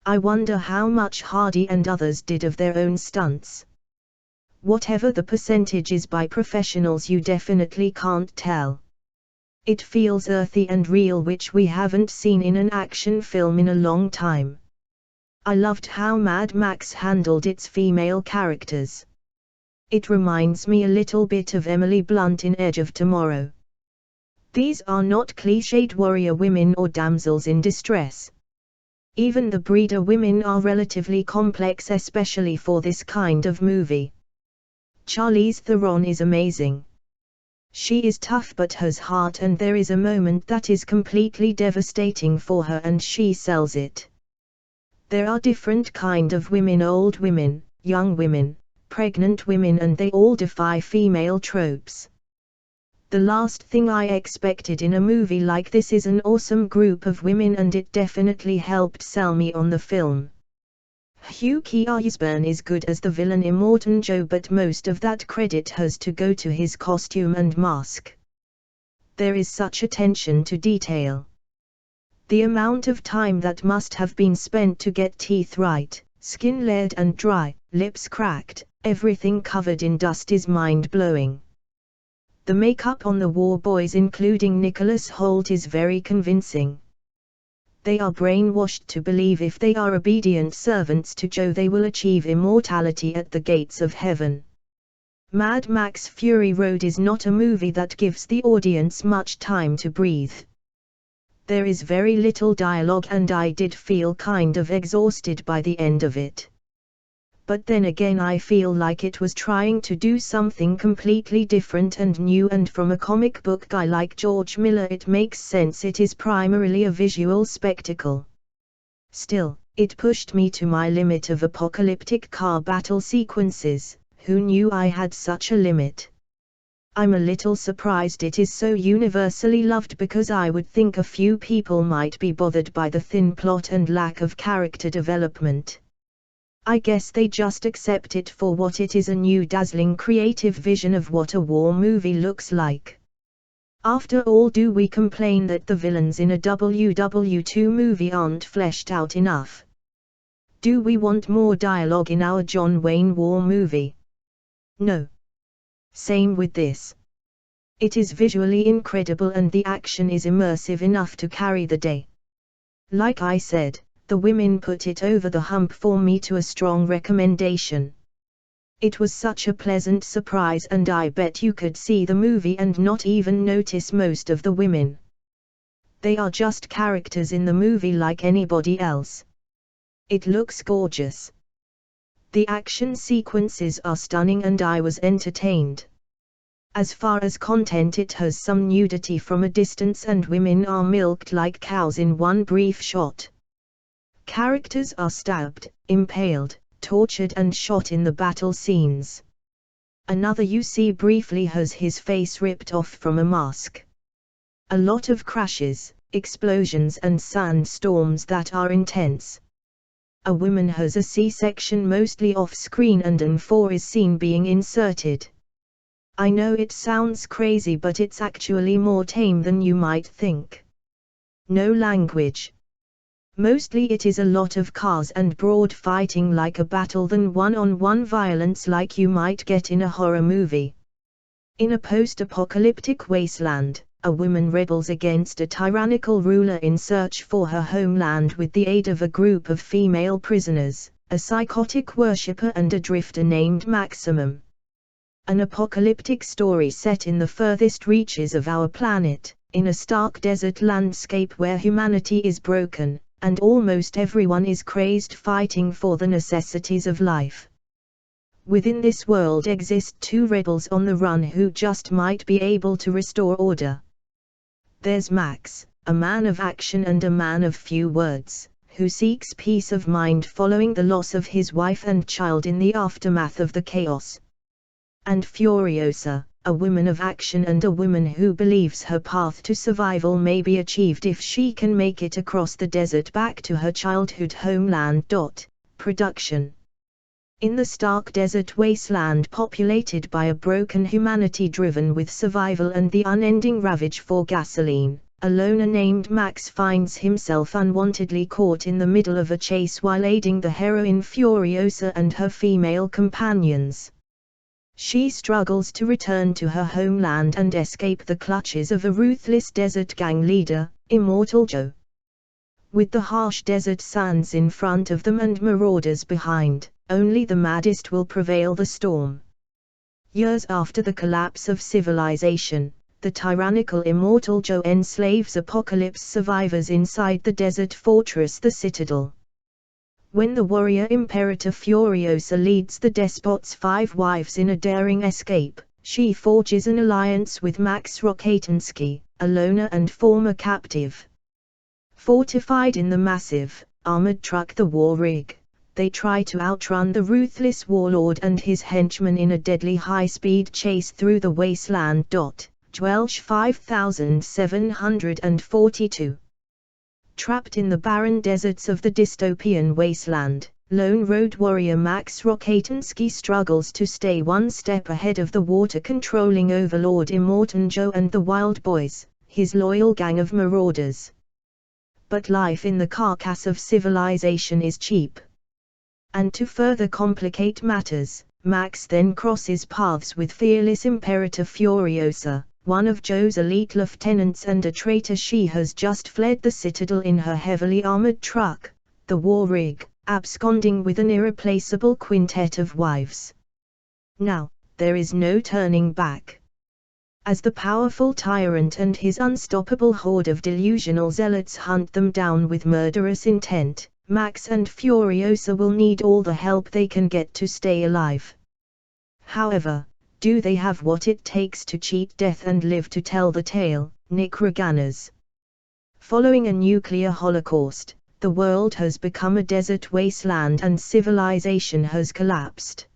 I wonder how much Hardy and others did of their own stunts. Whatever the percentage is by professionals, you definitely can't tell. It feels earthy and real, which we haven't seen in an action film in a long time. I loved how Mad Max handled its female characters. It reminds me a little bit of Emily Blunt in Edge of Tomorrow. These are not cliched warrior women or damsels in distress. Even the breeder women are relatively complex, especially for this kind of movie. Charlize Theron is amazing. She is tough but has heart, and there is a moment that is completely devastating for her and she sells it. There are different kind of women: old women, young women, pregnant women, and they all defy female tropes. The last thing I expected in a movie like this is an awesome group of women, and it definitely helped sell me on the film. Hugh Keays-Byrne is good as the villain Immortan Joe, but most of that credit has to go to his costume and mask. There is such attention to detail. The amount of time that must have been spent to get teeth right, skin layered and dry, lips cracked, everything covered in dust is mind-blowing. The makeup on the war boys, including Nicholas Hoult, is very convincing. They are brainwashed to believe if they are obedient servants to Joe they will achieve immortality at the gates of heaven. Mad Max Fury Road is not a movie that gives the audience much time to breathe. There is very little dialogue and I did feel kind of exhausted by the end of it. But then again, I feel like it was trying to do something completely different and new, and from a comic book guy like George Miller it makes sense. It is primarily a visual spectacle. Still, it pushed me to my limit of apocalyptic car battle sequences. Who knew I had such a limit? I'm a little surprised it is so universally loved, because I would think a few people might be bothered by the thin plot and lack of character development. I guess they just accept it for what it is, a new dazzling creative vision of what a war movie looks like. After all, do we complain that the villains in a WW2 movie aren't fleshed out enough? Do we want more dialogue in our John Wayne war movie? No. Same with this. It is visually incredible and the action is immersive enough to carry the day. Like I said, the women put it over the hump for me to a strong recommendation. It was such a pleasant surprise, and I bet you could see the movie and not even notice most of the women. They are just characters in the movie like anybody else. It looks gorgeous. The action sequences are stunning and I was entertained. As far as content, it has some nudity from a distance and women are milked like cows in one brief shot. Characters are stabbed, impaled, tortured and shot in the battle scenes. Another you see briefly has his face ripped off from a mask. A lot of crashes, explosions and sandstorms that are intense. A woman has a C-section mostly off-screen and an IV is seen being inserted. I know it sounds crazy, but it's actually more tame than you might think. No language. Mostly it is a lot of cars and broad fighting like a battle than one-on-one violence like you might get in a horror movie. In a post-apocalyptic wasteland, a woman rebels against a tyrannical ruler in search for her homeland with the aid of a group of female prisoners, a psychotic worshipper and a drifter named Maximum. An apocalyptic story set in the furthest reaches of our planet, in a stark desert landscape where humanity is broken, and almost everyone is crazed fighting for the necessities of life. Within this world exist two rebels on the run who just might be able to restore order. There's Max, a man of action and a man of few words, who seeks peace of mind following the loss of his wife and child in the aftermath of the chaos. And Furiosa, a woman of action and a woman who believes her path to survival may be achieved if she can make it across the desert back to her childhood homeland. Production. In the stark desert wasteland populated by a broken humanity driven with survival and the unending ravage for gasoline, a loner named Max finds himself unwantedly caught in the middle of a chase while aiding the heroine Furiosa and her female companions. She struggles to return to her homeland and escape the clutches of a ruthless desert gang leader, Immortan Joe. With the harsh desert sands in front of them and marauders behind, only the maddest will prevail the storm. Years after the collapse of civilization, the tyrannical Immortan Joe enslaves apocalypse survivors inside the desert fortress the Citadel. When the warrior Imperator Furiosa leads the despot's 5 wives in a daring escape, she forges an alliance with Max Rockatansky, a loner and former captive. Fortified in the massive, armored truck the War Rig, they try to outrun the ruthless warlord and his henchmen in a deadly high-speed chase through the wasteland. 5742. Trapped in the barren deserts of the dystopian wasteland, lone road warrior Max Rockatansky struggles to stay one step ahead of the water-controlling overlord Immortan Joe and the Wild Boys, his loyal gang of marauders. But life in the carcass of civilization is cheap. And to further complicate matters, Max then crosses paths with fearless Imperator Furiosa, one of Joe's elite lieutenants and a traitor. She has just fled the Citadel in her heavily armored truck, the War Rig, absconding with an irreplaceable quintet of wives. Now, there is no turning back. As the powerful tyrant and his unstoppable horde of delusional zealots hunt them down with murderous intent, Max and Furiosa will need all the help they can get to stay alive. However, do they have what it takes to cheat death and live to tell the tale? Nick Reganas. Following a nuclear holocaust, the world has become a desert wasteland and civilization has collapsed.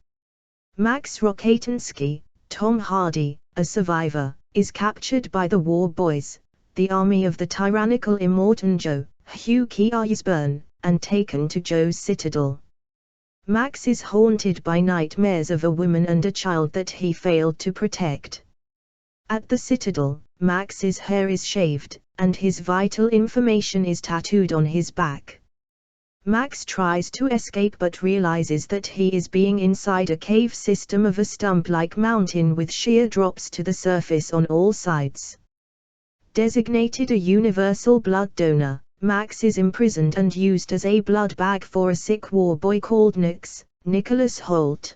Max Rockatansky, Tom Hardy, a survivor, is captured by the War Boys, the army of the tyrannical Immortan Joe, Hugh Keaysburn, and taken to Joe's Citadel. Max is haunted by nightmares of a woman and a child that he failed to protect. At the Citadel, Max's hair is shaved, and his vital information is tattooed on his back. Max tries to escape but realizes that he is being inside a cave system of a stump-like mountain with sheer drops to the surface on all sides. Designated a universal blood donor, Max is imprisoned and used as a blood bag for a sick war boy called Nicholas Holt.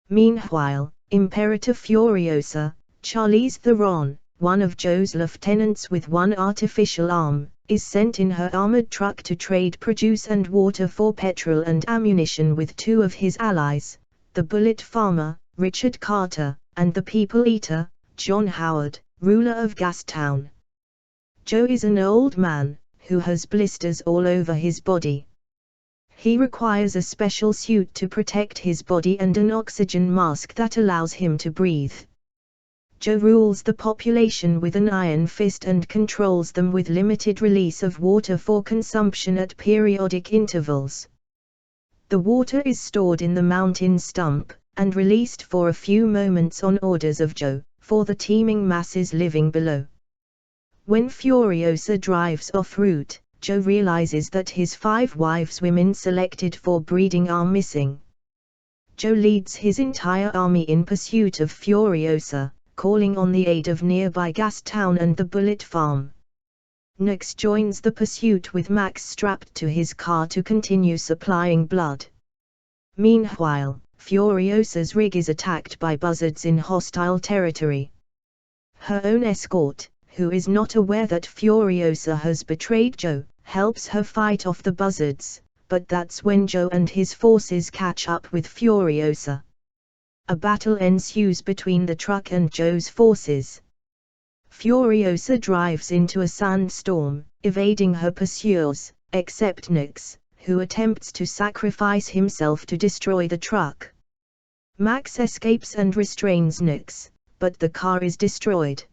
Meanwhile, Imperator Furiosa, Charlize Theron, one of Joe's lieutenants with one artificial arm, is sent in her armored truck to trade produce and water for petrol and ammunition with 2 of his allies, the bullet farmer, Richard Carter, and the people eater, John Howard, ruler of Gastown. Joe is an old man, who has blisters all over his body. He requires a special suit to protect his body and an oxygen mask that allows him to breathe. Joe rules the population with an iron fist and controls them with limited release of water for consumption at periodic intervals. The water is stored in the mountain stump, and released for a few moments on orders of Joe, for the teeming masses living below. When Furiosa drives off-route, Joe realizes that his 5 wives women selected for breeding are missing. Joe leads his entire army in pursuit of Furiosa, calling on the aid of nearby Gastown and the bullet farm. Nix joins the pursuit with Max strapped to his car to continue supplying blood. Meanwhile, Furiosa's rig is attacked by buzzards in hostile territory. Her own escort, who is not aware that Furiosa has betrayed Joe, helps her fight off the buzzards, but that's when Joe and his forces catch up with Furiosa. A battle ensues between the truck and Joe's forces. Furiosa drives into a sandstorm, evading her pursuers, except Nix, who attempts to sacrifice himself to destroy the truck. Max escapes and restrains Nix, but the car is destroyed.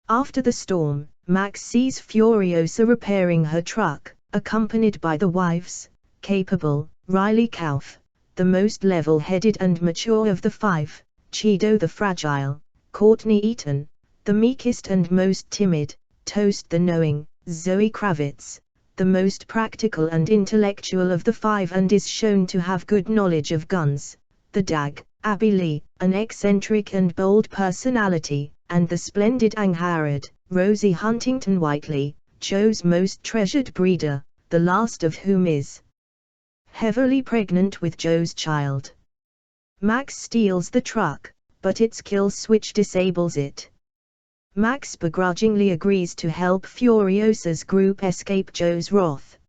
After the storm, Max sees Furiosa repairing her truck, accompanied by the wives, capable, Riley Kauf, the most level-headed and mature of the five, Cheedo the fragile, Courtney Eaton, the meekest and most timid, Toast the knowing, Zoe Kravitz, the most practical and intellectual of the five and is shown to have good knowledge of guns, the DAG, Abbey Lee, an eccentric and bold personality, and the splendid Angharad, Rosie Huntington Whiteley, Joe's most treasured breeder, the last of whom is heavily pregnant with Joe's child. Max steals the truck, but its kill switch disables it. Max begrudgingly agrees to help Furiosa's group escape Joe's wrath.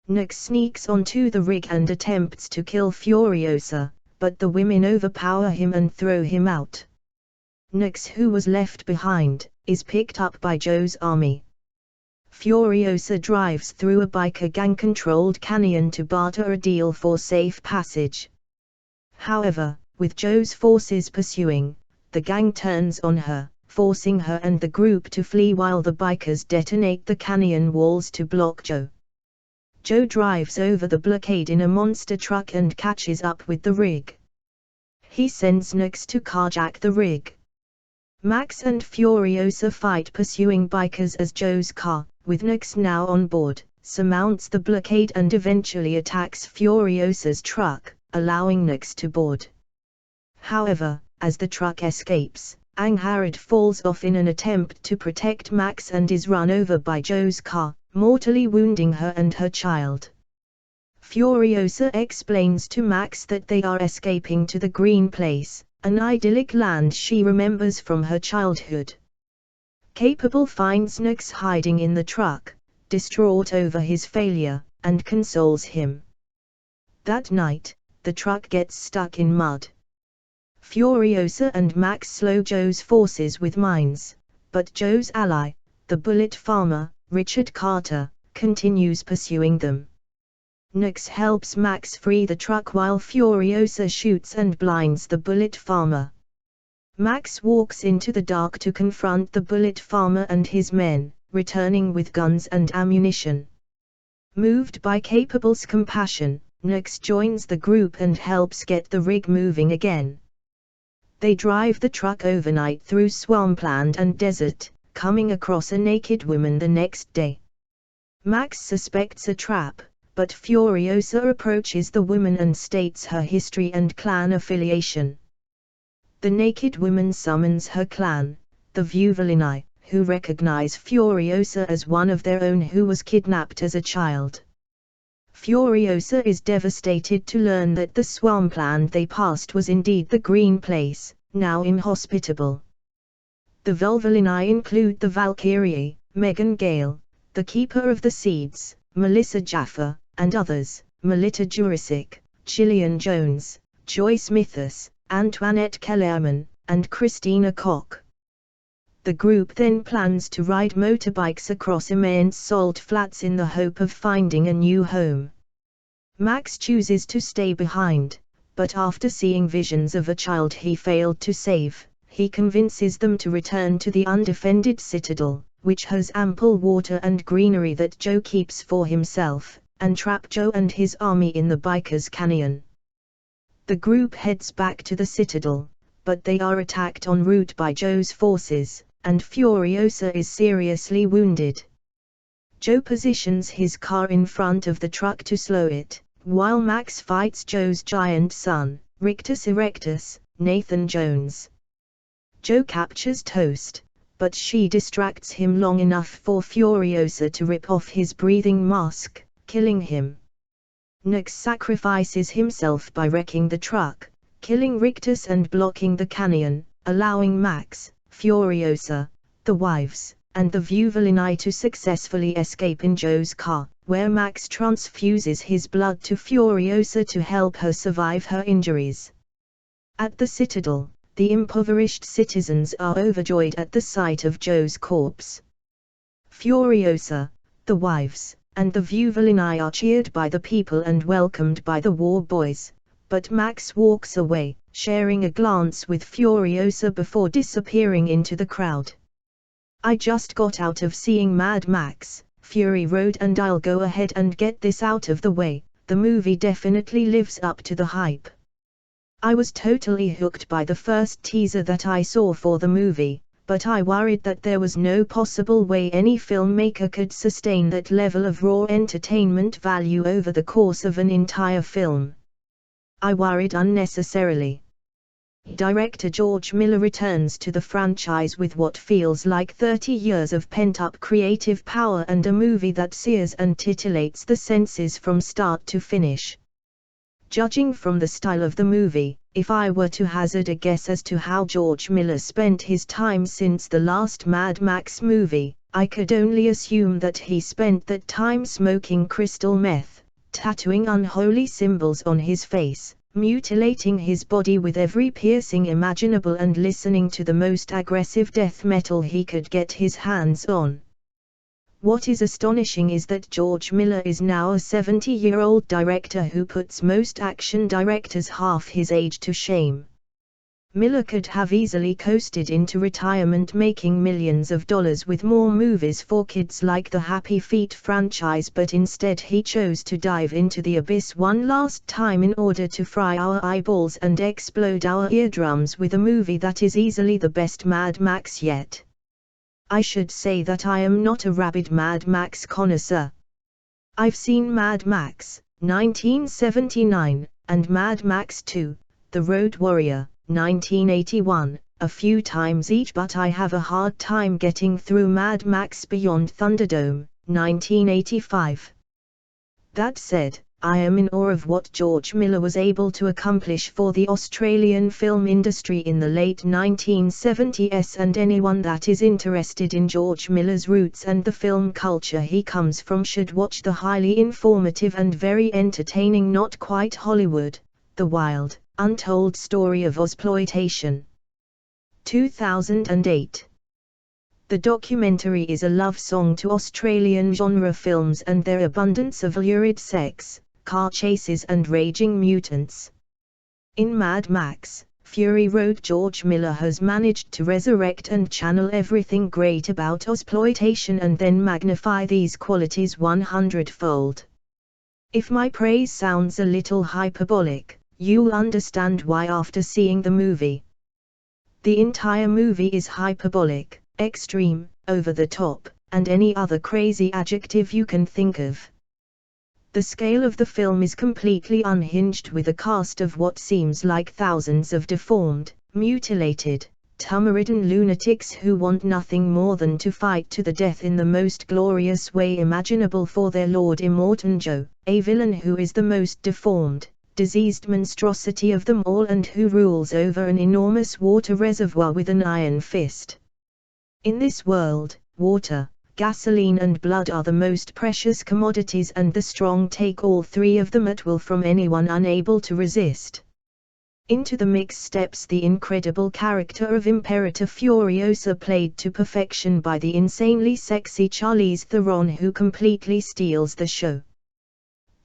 Nix sneaks onto the rig and attempts to kill Furiosa, but the women overpower him and throw him out. Nix, who was left behind, is picked up by Joe's army. Furiosa drives through a biker gang-controlled canyon to barter a deal for safe passage. However, with Joe's forces pursuing, the gang turns on her, forcing her and the group to flee while the bikers detonate the canyon walls to block Joe. Joe drives over the blockade in a monster truck and catches up with the rig. He sends Nix to carjack the rig. Max and Furiosa fight pursuing bikers as Joe's car, with Nix now on board, surmounts the blockade and eventually attacks Furiosa's truck, allowing Nix to board. However, as the truck escapes, Angharad falls off in an attempt to protect Max and is run over by Joe's car, mortally wounding her and her child. Furiosa explains to Max that they are escaping to the Green Place, an idyllic land she remembers from her childhood. Capable finds Nix hiding in the truck, distraught over his failure, and consoles him. That night, the truck gets stuck in mud. Furiosa and Max slow Joe's forces with mines, but Joe's ally, the bullet farmer, Richard Carter, continues pursuing them. Nix helps Max free the truck while Furiosa shoots and blinds the bullet farmer. Max walks into the dark to confront the bullet farmer and his men, returning with guns and ammunition. Moved by Capable's compassion, Nix joins the group and helps get the rig moving again. They drive the truck overnight through swampland and desert, coming across a naked woman the next day. Max suspects a trap, but Furiosa approaches the woman and states her history and clan affiliation. The naked woman summons her clan, the Vuvalini, who recognize Furiosa as one of their own who was kidnapped as a child. Furiosa is devastated to learn that the swampland they passed was indeed the Green Place, now inhospitable. The Vuvalini include the Valkyrie, Megan Gale, the Keeper of the Seeds, Melissa Jaffa, and others, Melita Jurisic, Gillian Jones, Joyce Mithas, Antoinette Kellerman, and Christina Koch. The group then plans to ride motorbikes across immense salt flats in the hope of finding a new home. Max chooses to stay behind, but after seeing visions of a child he failed to save, he convinces them to return to the undefended citadel, which has ample water and greenery that Joe keeps for himself, and trap Joe and his army in the Bikers Canyon. The group heads back to the citadel, but they are attacked en route by Joe's forces, and Furiosa is seriously wounded. Joe positions his car in front of the truck to slow it, while Max fights Joe's giant son, Rictus Erectus, Nathan Jones. Joe captures Toast, but she distracts him long enough for Furiosa to rip off his breathing mask, killing him. Nix sacrifices himself by wrecking the truck, killing Rictus and blocking the canyon, allowing Max, Furiosa, the wives, and the villainy to successfully escape in Joe's car, where Max transfuses his blood to Furiosa to help her survive her injuries. At the Citadel, the impoverished citizens are overjoyed at the sight of Joe's corpse. Furiosa, the wives, and the villainy are cheered by the people and welcomed by the war boys, but Max walks away, sharing a glance with Furiosa before disappearing into the crowd. I just got out of seeing Mad Max, Fury Road, and I'll go ahead and get this out of the way, the movie definitely lives up to the hype. I was totally hooked by the first teaser that I saw for the movie, but I worried that there was no possible way any filmmaker could sustain that level of raw entertainment value over the course of an entire film. I worried unnecessarily. Director George Miller returns to the franchise with what feels like 30 years of pent-up creative power and a movie that sears and titillates the senses from start to finish. Judging from the style of the movie, if I were to hazard a guess as to how George Miller spent his time since the last Mad Max movie, I could only assume that he spent that time smoking crystal meth, tattooing unholy symbols on his face, mutilating his body with every piercing imaginable, and listening to the most aggressive death metal he could get his hands on. What is astonishing is that George Miller is now a 70-year-old director who puts most action directors half his age to shame. Miller could have easily coasted into retirement making millions of dollars with more movies for kids like the Happy Feet franchise, but instead he chose to dive into the abyss one last time in order to fry our eyeballs and explode our eardrums with a movie that is easily the best Mad Max yet. I should say that I am not a rabid Mad Max connoisseur. I've seen Mad Max, 1979, and Mad Max 2, The Road Warrior, 1981, a few times each, but I have a hard time getting through Mad Max Beyond Thunderdome, 1985. That said, I am in awe of what George Miller was able to accomplish for the Australian film industry in the late 1970s, and anyone that is interested in George Miller's roots and the film culture he comes from should watch the highly informative and very entertaining Not Quite Hollywood, The Wild, Untold Story of Ozploitation. 2008. The documentary is a love song to Australian genre films and their abundance of lurid sex, car chases and raging mutants. In Mad Max, Fury Road, George Miller has managed to resurrect and channel everything great about Ozploitation and then magnify these qualities 100-fold. If my praise sounds a little hyperbolic, you'll understand why after seeing the movie. The entire movie is hyperbolic, extreme, over the top, and any other crazy adjective you can think of. The scale of the film is completely unhinged, with a cast of what seems like thousands of deformed, mutilated, tumor-ridden lunatics who want nothing more than to fight to the death in the most glorious way imaginable for their lord Immortan Joe, a villain who is the most deformed, diseased monstrosity of them all and who rules over an enormous water reservoir with an iron fist. In this world, water, gasoline and blood are the most precious commodities, and the strong take all three of them at will from anyone unable to resist. Into the mix steps the incredible character of Imperator Furiosa, played to perfection by the insanely sexy Charlize Theron, who completely steals the show.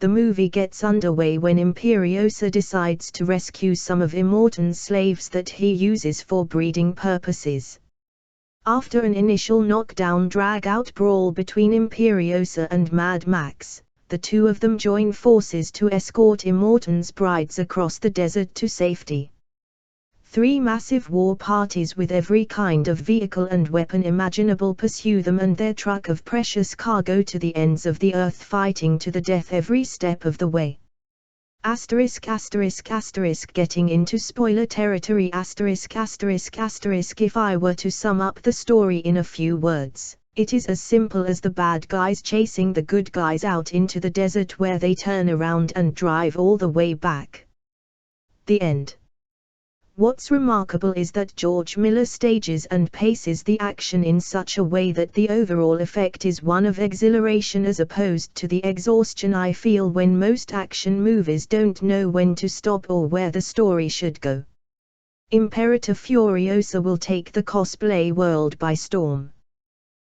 The movie gets underway when Imperiosa decides to rescue some of Immortan's slaves that he uses for breeding purposes. After an initial knockdown drag-out brawl between Imperiosa and Mad Max, the two of them join forces to escort Immortan's brides across the desert to safety. 3 massive war parties with every kind of vehicle and weapon imaginable pursue them and their truck of precious cargo to the ends of the earth, fighting to the death every step of the way. Getting into spoiler territory. If I were to sum up the story in a few words, it is as simple as the bad guys chasing the good guys out into the desert, where they turn around and drive all the way back. The end. What's remarkable is that George Miller stages and paces the action in such a way that the overall effect is one of exhilaration as opposed to the exhaustion I feel when most action movies don't know when to stop or where the story should go. Imperator Furiosa will take the cosplay world by storm.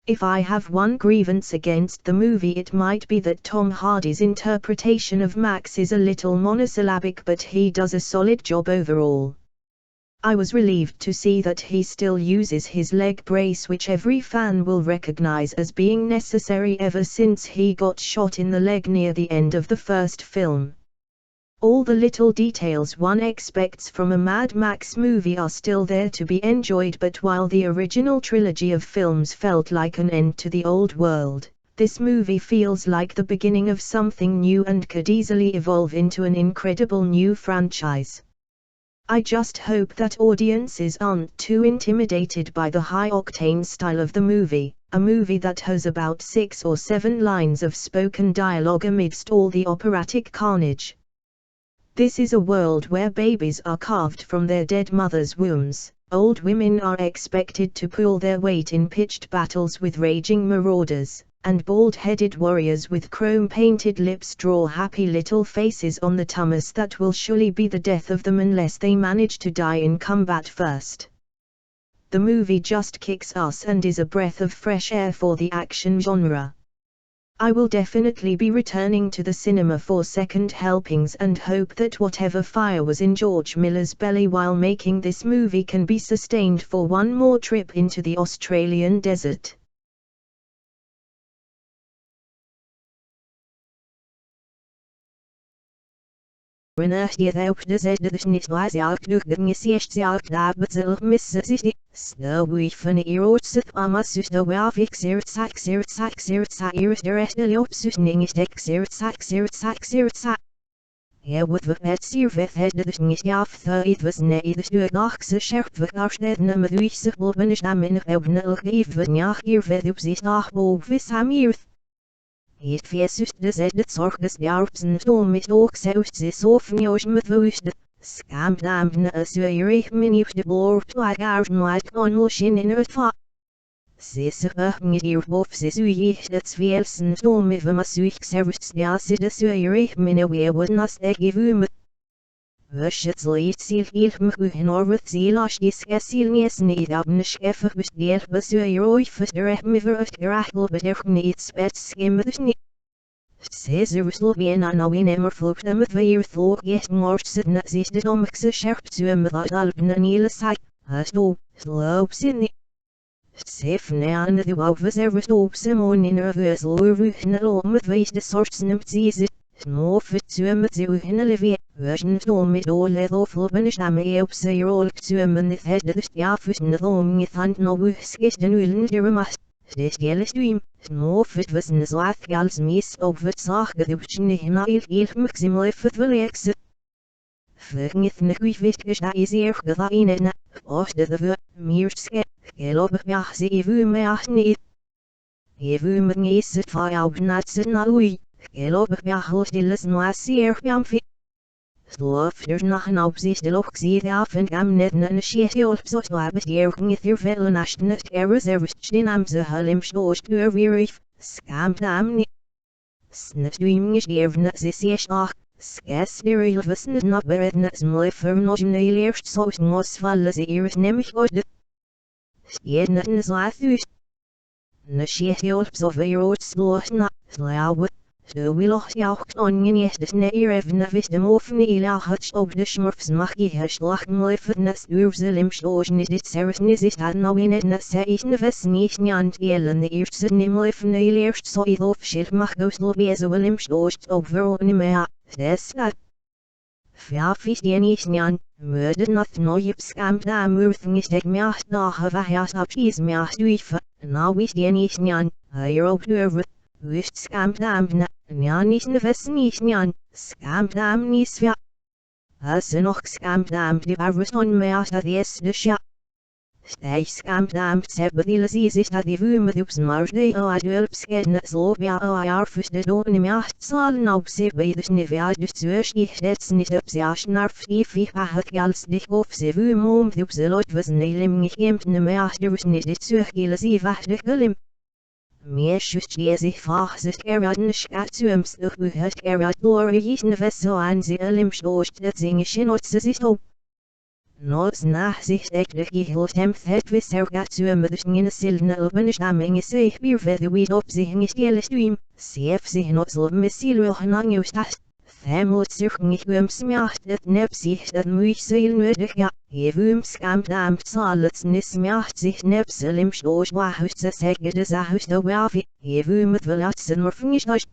If I have one grievance against the movie, it might be that Tom Hardy's interpretation of Max is a little monosyllabic, but he does a solid job overall. I was relieved to see that he still uses his leg brace, which every fan will recognize as being necessary ever since he got shot in the leg near the end of the first film. All the little details one expects from a Mad Max movie are still there to be enjoyed, but while the original trilogy of films felt like an end to the old world, this movie feels like the beginning of something new and could easily evolve into an incredible new franchise. I just hope that audiences aren't too intimidated by the high-octane style of the movie, a movie that has about 6 or 7 lines of spoken dialogue amidst all the operatic carnage. This is a world where babies are carved from their dead mothers' wombs, old women are expected to pull their weight in pitched battles with raging marauders, and bald-headed warriors with chrome-painted lips draw happy little faces on the tummies that will surely be the death of them unless they manage to die in combat first. The movie just kicks ass and is a breath of fresh air for the action genre. I will definitely be returning to the cinema for second helpings and hope that whatever fire was in George Miller's belly while making this movie can be sustained for one more trip into the Australian desert. With the pet service head of the Nishaf, it was nay the Stuart's sharp with our stead number 3 supplement in a hebnal gave with Nyach here with this nach over Samir. Het feest de zet zorges de arpsen om met ook zelfs is of nieuws met woest. Scamp namne as we mini de boor to I are not on lotion in het va. Sisse niet hier bof sis u het svelsen om met we mas u service ja sit as we mini we would not give me. Wishets leed ziel heel me in orwith ziel as is gesil nies niet ab ne scheffe best deel bes we roi fuster me verft grachel but er niet spets skim dus niet. Caesar was Slovene and we never float them with your thought yet more sit not this the domics sharp to me that alpna nila sai. As no slopes in the safe now and the wow was ever slopes on in a vessel over in a long with waste the sorts and sees it. No fit to me to in a living version to me all let off finish am up say all to me in the head of the staff in the long and no skis and will never must. This gale stream, no fit was in the slath gals mees of the sach the witching in a heel maximally fit will exit. Fucking it in the fit is that easier that in it, or the mere scale, gale up me as if you may ask need. If you may sit fire out not sit na we, gale up me host listen was here yam fit. Slof there's nothing opposite the look see the often am net and a shit all so swab here with your fellow national errors every chin am the halim shows to a weary scam damn snip streaming is given this is ach scarce real wissen not where not my for not in the left so most fall as ears nämlich heute steht not in the last na shit all so very old slow not slow so we lost auch on in yes near even of the offen ila hat ob de schmurfs mach ich schlach mal fitness urselim stoßen ist it seriousness ist hat no in it na sei ich ne was nicht an elen the erste nimmer von der erst so ich auf schild mach go so wie so will im stoßt ob wir nicht mehr das ja fies die nicht an würde not neue scam da murfen ist der mehr nach aber ja hab ich mehr durch na wie die nicht an Europe Wisht scam damn ja nicht ne wissen nicht an scam damn nicht ja hast du noch scam damn die war on mehr das ist ja Stijskam damt sebedile is dat die vume op smars de adulpskedne slovia arfus de donim jachtsalen op se bedes nivea dus zuurs ichtets niet op sjasnarf ifi het jals dich of se vumom op se lot was nelim gemt ne measterus niet dit zuurgile si wachtig gelim. Meesjes die zich vachzit eraden schatums of u het erad door jisne vesso aan ze elim stoost dat zinge shinotse zich op. Nos nach sich deklich gehult het wis ergatsum dus in de silne opene stamming zich weer verder wie op zich in stille stream, sef zich nos op misil hanang ustas. Themot zich niet smjacht het nep zich dat muich zeil nodig ja, evum scam damt salets nis smjacht zich nep selim stoos wahus ze segge de zahus de wafi, evum het velatsen morfingisch.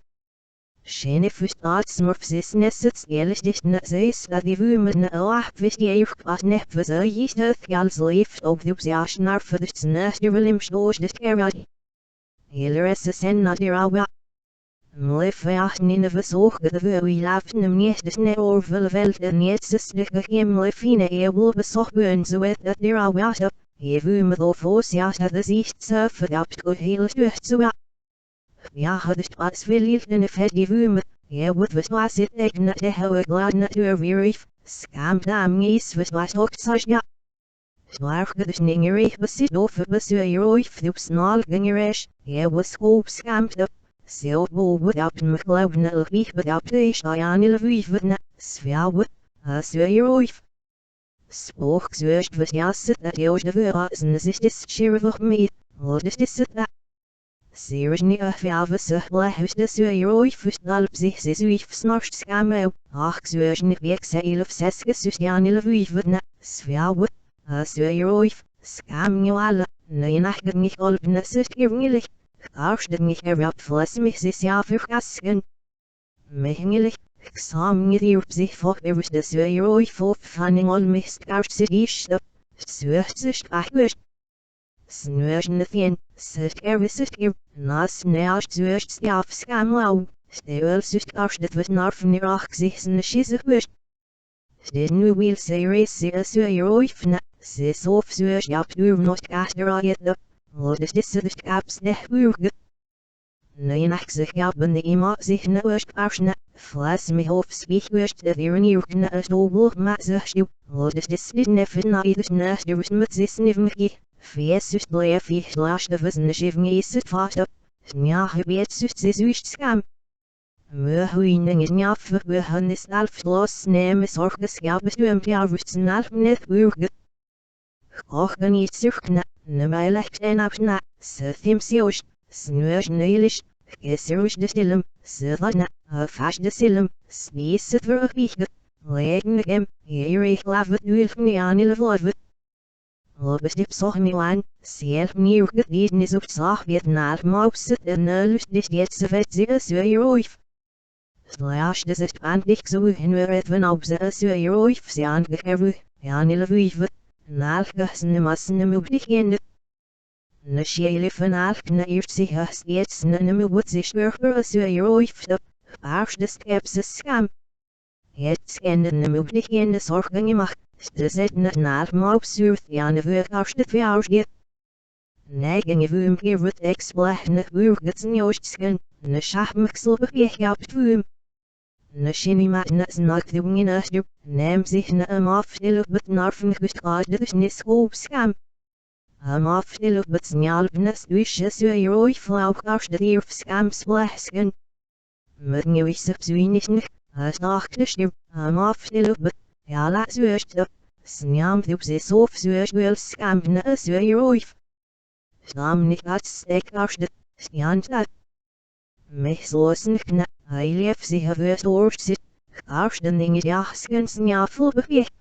Schene fust morfsis nesets ehrlich dich ne seis dat die vume ne oach wist die eif was nep was jist het jals leeft op de opsjaschnar voor de sneste wilim stoos de kerad. Heler es sen na dir awa. Mlef jachten in de verzoge de we lafen hem niet de sne overville veld en niet de gemlefine wil bezocht worden zo het dat dir awa op. Je vume of osjas dat de zicht surfen op de hele stuurt zo. Ja, het is wat veel liefde en vet die vume. Je wordt was het ik net de hele glad natuur weer scam dam is was ook zoals ja. Zwaar dus ningerig besit of besuur oif op snal gingerish. Je was koop scampt op. Zo boven op me geloven dat ik op de stajanile vuivene. Sviauwe, suur oif. Spook zuurst was jasset dat je de verrassen is dit schirvig mee. Wat is dit dat? Zeer niet afvalve lehus de suur oif alp zich is uif snorst scamel. Ach zuur niet week zeil of seske sujanile vuivene. Sviauwe. Suur oif, scam je alle, nee nacht niet olpen zit geringelich. Arschdet nicht fles mich is ja vergasken. Mehingelig, sam niet hier op zich voor is de suur oif of fanning ol mich scarce zit ischde. Zuurt zich achwist. Snuurschen het zit wist hier, nas neast zuurt ja scam lau. Steel zucht arschdet wat narfen hier ach zich zijn schisse wist. Dit nu wil series ze suur oif na. Sis of zuur jap duur not gasterayet op. Wat is dit de kaps nehburge? Nee nacht zich jappen de ima zich neuerst arsne. Flas me hof spiegwurst de ironiurkne as dobel ma zich. Wat is dit neffen na ieders nasterus met zis nivmki. Feesus bleef ich laste wissen schivngi is het vast op. Nja gebeet zus is uist scam. We huining is njaffe we hun is alf los nemen zorges jabes duim pjaarwusten alf nehburge. Och niet zuchne. Ne meilecht en apna, se thimsioos, snuurs neilish, geserush de stilum, se ladna, fash de silum, spies het verwiege, legen hem, hier lavet uilf neanile vlovet. Lobes dip soch me aan, self nieuw gedieden is op zag weet naar mouset en lust dis jetse vet zeer suur oif. Slash des het aandig zo en weer het van op ze suur oif ze aangegeven, janile vuive. Nalgasne massene möglichende. Ne schele van alkne eerst zich as jetzt ne me wat zich werper suur oif op. Paars de skepsis scam. Het kende ne möglichende zorgen gemacht. De zet net naar me op zuurt jane verkast het verjaardag. Neigen vuum geert explachne burgetsen joostsken. Ne schachmixel begejapt vuum. Ne shinima ne snakdung in asdur, neem zich ne afstil op het narven gestade dus nis scam. Afstil op het snjalpnes wisje suur oif laukast de hier scam splasken. Met nieuwis op zuinischen, as nachtlestur, afstil op het, ja la zuurst op, snjam op zes of zuurst wil scam ne suur oif. Stam niet at stekast, snjant dat. Mich slosen kna. Hij leeft zich verst oorst, arsten in het jaskens njafel beweegt.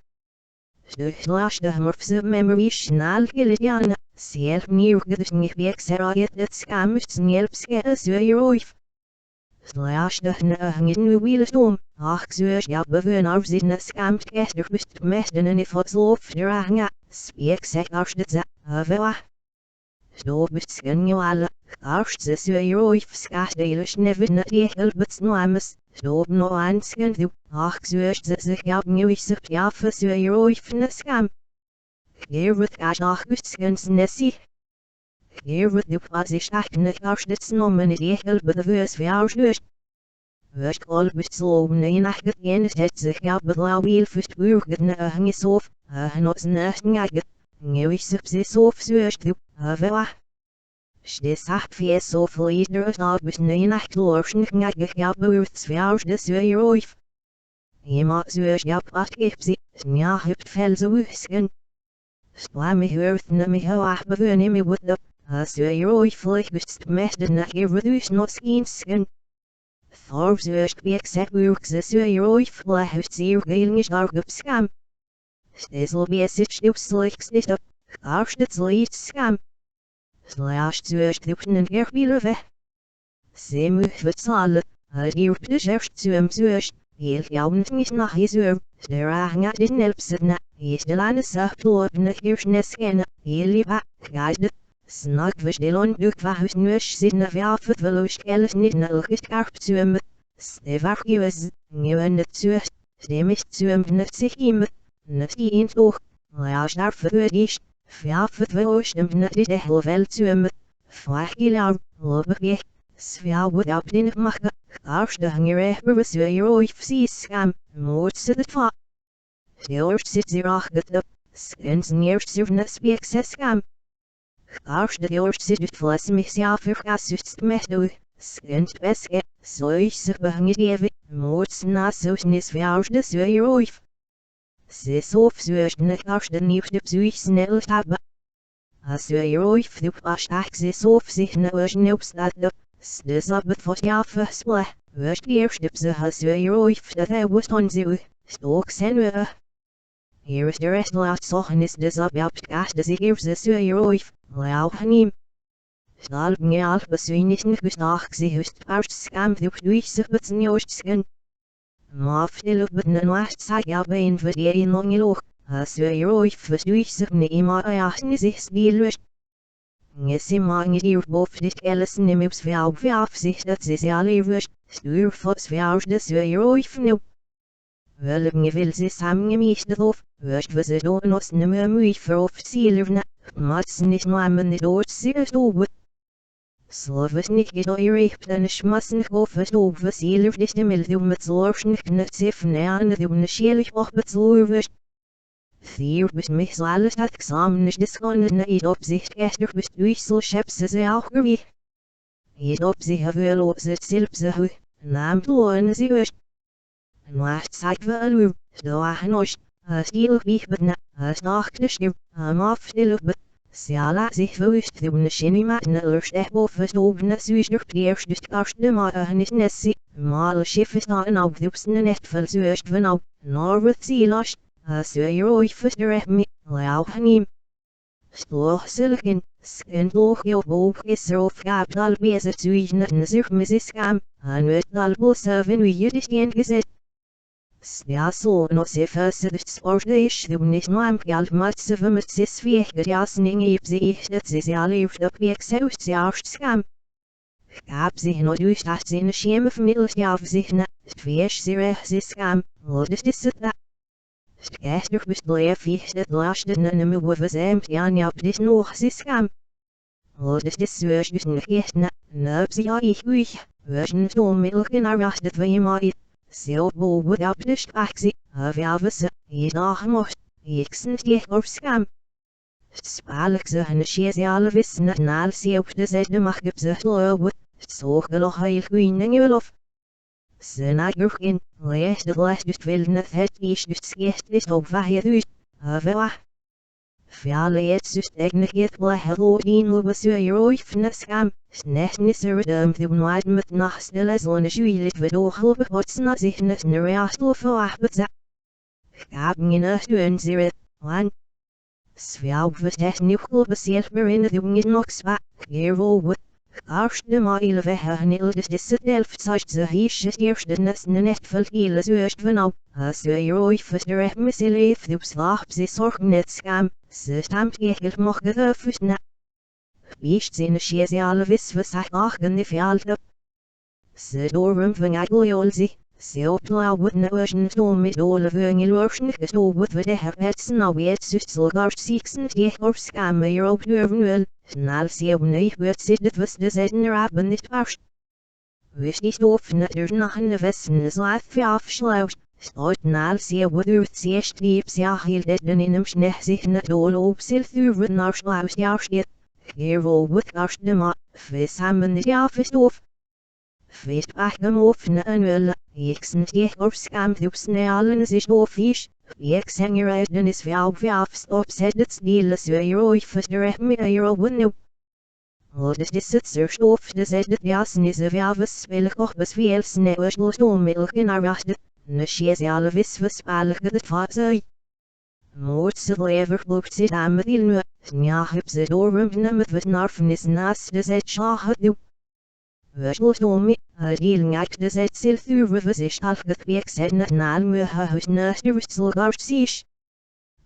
Stuglaas de morfse memory snel gilliana, zelf nieuw gedus week serayet het skamust snelpske suur oif. Slaas de nehingen nu wielestom, ach zuur ja bewen afzien skamt gester best mesten en if wat sloof dranga, speek zeg arstet za, avela. Stobust sken je alle. Arst ze suur oif skastelish never net helbets noames, stob no ansken du, ach zuurst ze zich jab nieuwis op jaffe suur oif ne skam. Hier wird nachgützgens nessie. Hier wird die quasi starken Ausschnitzen die Echel bedewös für Ausschnitt. Wirst all bis so nachget jenes het sich ja bedlauwil fürs Bürgen hänges auf, nos nächsten Agget. Gewich sich so fürs du, aber Stehst acht für so viel Lieder bis nach Lorschen Agget ja bewürzt für Ausschnitt für ihr Oif. Jemand süß ja was gibt sie, ja hebt Fell so wüsken. Slammy hört nämlich auch bewöhnen mir mit der für ihr Oif vielleicht bist mächtig nach ihr Rüdus noch skin. Thor zuerst except works your wife left zeer geiling dark up scam. Stizzle be a sitch slicks it up, arstets lead scam. Slash zuerst dupten en erbiele. Same with sal, a dear pleasure to him zuerst, heel jouwend niet nach his uur, der hang at in elpsedna, is de lane sachtloop na hirschnes ken, heel liba, guided. Snag was de lon duk was nuus zit na verfut veloos alles niet na lugist karp zu hem. Stevach gewes, nieuwen het zuest, stem is zu hem net zich iemand, net die in toch, ja starf verduurd verfut veloos hem net dit heel veel zu hem. Vaag gilaar, loop ik, svia wordt op din maken, arste hanger even zo je ooit precies scam, moord ze het va. Steelers zit ze racht op, skens neerst ze net wie excess scam. Arste deelers zit het vlees mij zelf vergasst met doe. Skent beske, so ich sich behangit ewe, moords na so's nis verjaarde so je oif. Sis of so's net als de nieuwste psuich snel hebben. As so je oif dup was ach sis of zich na was nieuwstad op, stis op het vast ja versple, was die eerste pse has so je oif dat hij was on zo, stok sen we. Hier is de rest laat zochen is dus op jouw pskaas de zich eerst so je oif, lauw haniem. Stalb mir al besöhnlich nicht nach sie höchst arsch scam durch sich betzen jostsken. Maf stille betnen wacht sag ja bein für die in loch, as ihr euch für durch sich ne immer achten sich spielös. Ngesi mang die bof dit alles nimms für auf sich dat sie alle wirst, stur fos für aus das ihr euch fnu. Wel mir will sie sam gemischt drauf, wirst wir sie do nos nimmer mich für auf zielerne, mats nicht nur am nicht dort sie do. Slovis nicht gedeuert, dann schmassen hoffet over seeler nicht im Mildium mit Sorschen knüpfen an und schierlich auch mit Sorwisch. Vier bis mich so alles hat examen nicht das Konne nicht ob sich gestern bis durch so schäpse sie auch wie. Ich ob sie have los selbst so, nahm du an sie wisch. Nacht Zeit war lu, so ein Osch, still wie bedna, nacht nicht, am aufstille Siala sich wüst für eine Schinima in der Stechbo verstobene Süßer Pierst durch Karste mal nicht Nessi, mal Schiff ist da in Aufdübsen nicht voll zuerst wenn auch, nor wird sie lasch, so ihr euch füttert mich, lau hanim. Stoch Silken, Skendloch jo Bob ist auf Kapital Bese zu ihnen sich Mrs. Cam, an wird Albosa wenn wir jüdisch gehen gesetzt. Ja so no se fässe des Sportlich du nicht nur am Geld matze für mit sis wie jasning ib sie das sie alle auf der Pixel ja scam. Gab sie no durch das seine Scheme vermittelt ja auf sich na, fisch sie scam, und das ist da. Gestern bist du ja fisch das lasst in einem Wurfsam ja ja dich noch sie scam. Und das ist so ist nicht na sie ja ich werden so mittel generachtet wie mal. So wo wird ab der Sprache, avse, ich nachmocht, ich sind die auf Scam. Spalek ze eine Schiese alle wissen, na sie auf der Seite macht gibt sich lob, so geloch heil grünen Gelof. Sena gurkin, lest ist wilden het ist nicht auf wahr durch, aber Fiale jetzt ist eigentlich Helodin über so euch von der Scam, Schnechnisser für Neid mit Nachstelle so eine Schwierig wird auch überputzen sich nicht eine Reastel verarbeitet. Gaben in der Stühlen sie Land. Sviaub wird technisch besiegt mir in der Jungen noch zwar, hier wo wird. Arste Meile wehanil des Disself zeigt so hieß es erste nicht voll viele zuerst wenn auch, als ihr euch für der Missile für Slach sie sorgen nicht Scam, sie stammt ich noch geöffnet na. Wie ist sie ne Schiese alle wiss was ich auch nicht verhalte. Sie dorum von Agliol sie, Seopla with no ocean storm it all of a lotion so with the herpets now yet suslogar 6 and ye or scam a Europe well, snal see when wird sit it was the setting raben it pash. Wish die stoffen er nach in the Westen is life aufschlaut. Stoit nal see what earth see stiefs ja hielt in einem Schnee sich net all obsil through nach schlaus ja steht. Hier wo with arsch de ma, fis haben die ja verstoff. Fis pachem offen en wel, ik sent je op scam thups ne allen is fisch. Ik senger uit en is stop zet het stiele zeur fuster me euro winno. Wat is dit het stof de zet het jassen is was spelig och besveel sneeuw stoommiddel in arrachte. Ne schies alle vis verspalig het vaartuig. Moord ze lever loopt zit aan met il nu. Ja heb ze doorrum met wat narfen is naast de zet schaag het. Wurschlos domi, dealing act de zet sil through was is halfget week zet net naal mu huis naast sogar zich.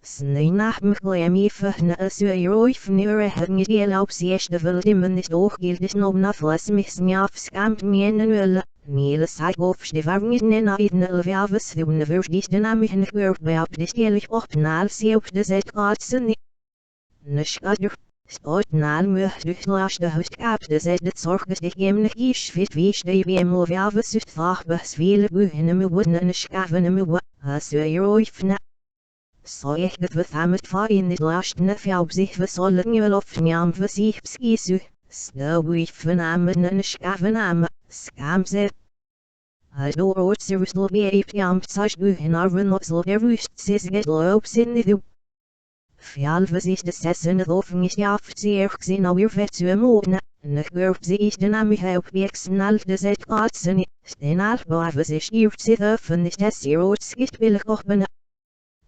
Snij nach me glemi verne as je van uw hang deel op zich de wilde is ook gild is nog na fles mis njaf scampt me en wille. Niele saai of de warming in aiden elvavus de universiteit de naam in geur bij op de stelig op naal zie op de zet kaatsen. Nuskader. Stoot naal me dus laas de huiskap de zet het zorg de gemelig is fit wie de wem elvavus uit vaag besvele buhen me woeden en schaven me wat as je van. So ich get with hamet fein dit last ne fjab sich we sollen je wel of njam we sich skisu. Snow we vernamen en schaven am, scam ze. I do rood seriously be jam such bu in our not so rust sis get loops in the do. Fjal we sich de sessen het ofen is ja zeer gezien nou weer vet zu mogen. Ne geur zich de naam help week snel de zet kaatsen. Sten al we sich hier zitten van de zero skit willig och ben.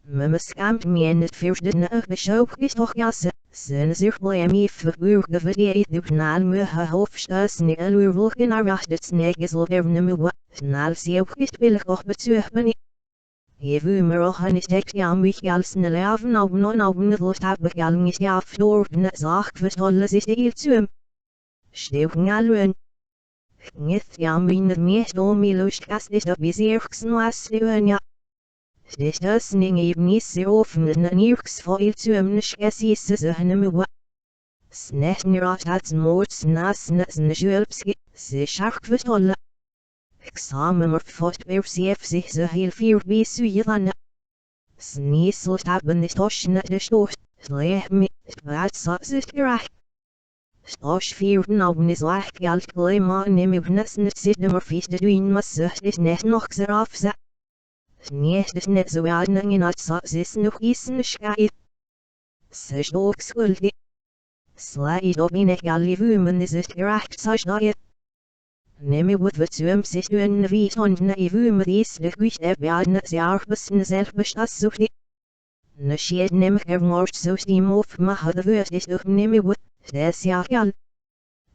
Me scampt me in het first de beshoog is toch jasse. Zijn zich blij verburgen verdeed de knaal me hoofdstas ne elul in arracht het sneek is al even me wat. Snel zie ook is willig och bezuigen. Even me och een stek jam wie als snel avond op het lust heb begalling is ja door de zaak verstollen is de heel zuim. Steeuwen alwen. Niet jam wie het meest om me lust kast is dat bezeer gesnoas steeuwen ja. Dit is niet even niet zo offen en niets voor je te omschrijven ze zeggen me wat. Snet niet af dat moord naast een julpski, ze schark vertollen. Ik samen maar voort weer zeef zich ze heel veel bij je dan. Sniesel hebben niet toch net de stoot, slecht me, wat zo is graag. Stoos vierden oben is laag geld klein maar neem ik net zitten maar vies de doen maar zucht is net nog zo afzet. Niet is net zo aan in het zat is nog iets in de schijt. Ze is ook schuldig. Slijt op in het galivumen is het geraakt zoals dat je. Neem je wat we zuim zit in de wies en naivumen is de guist heb je aan het jaar besten zelf bestassucht. Ne schiet neem ik moord zo stiem of maar de woord is toch neem je wat, dat is ja gal.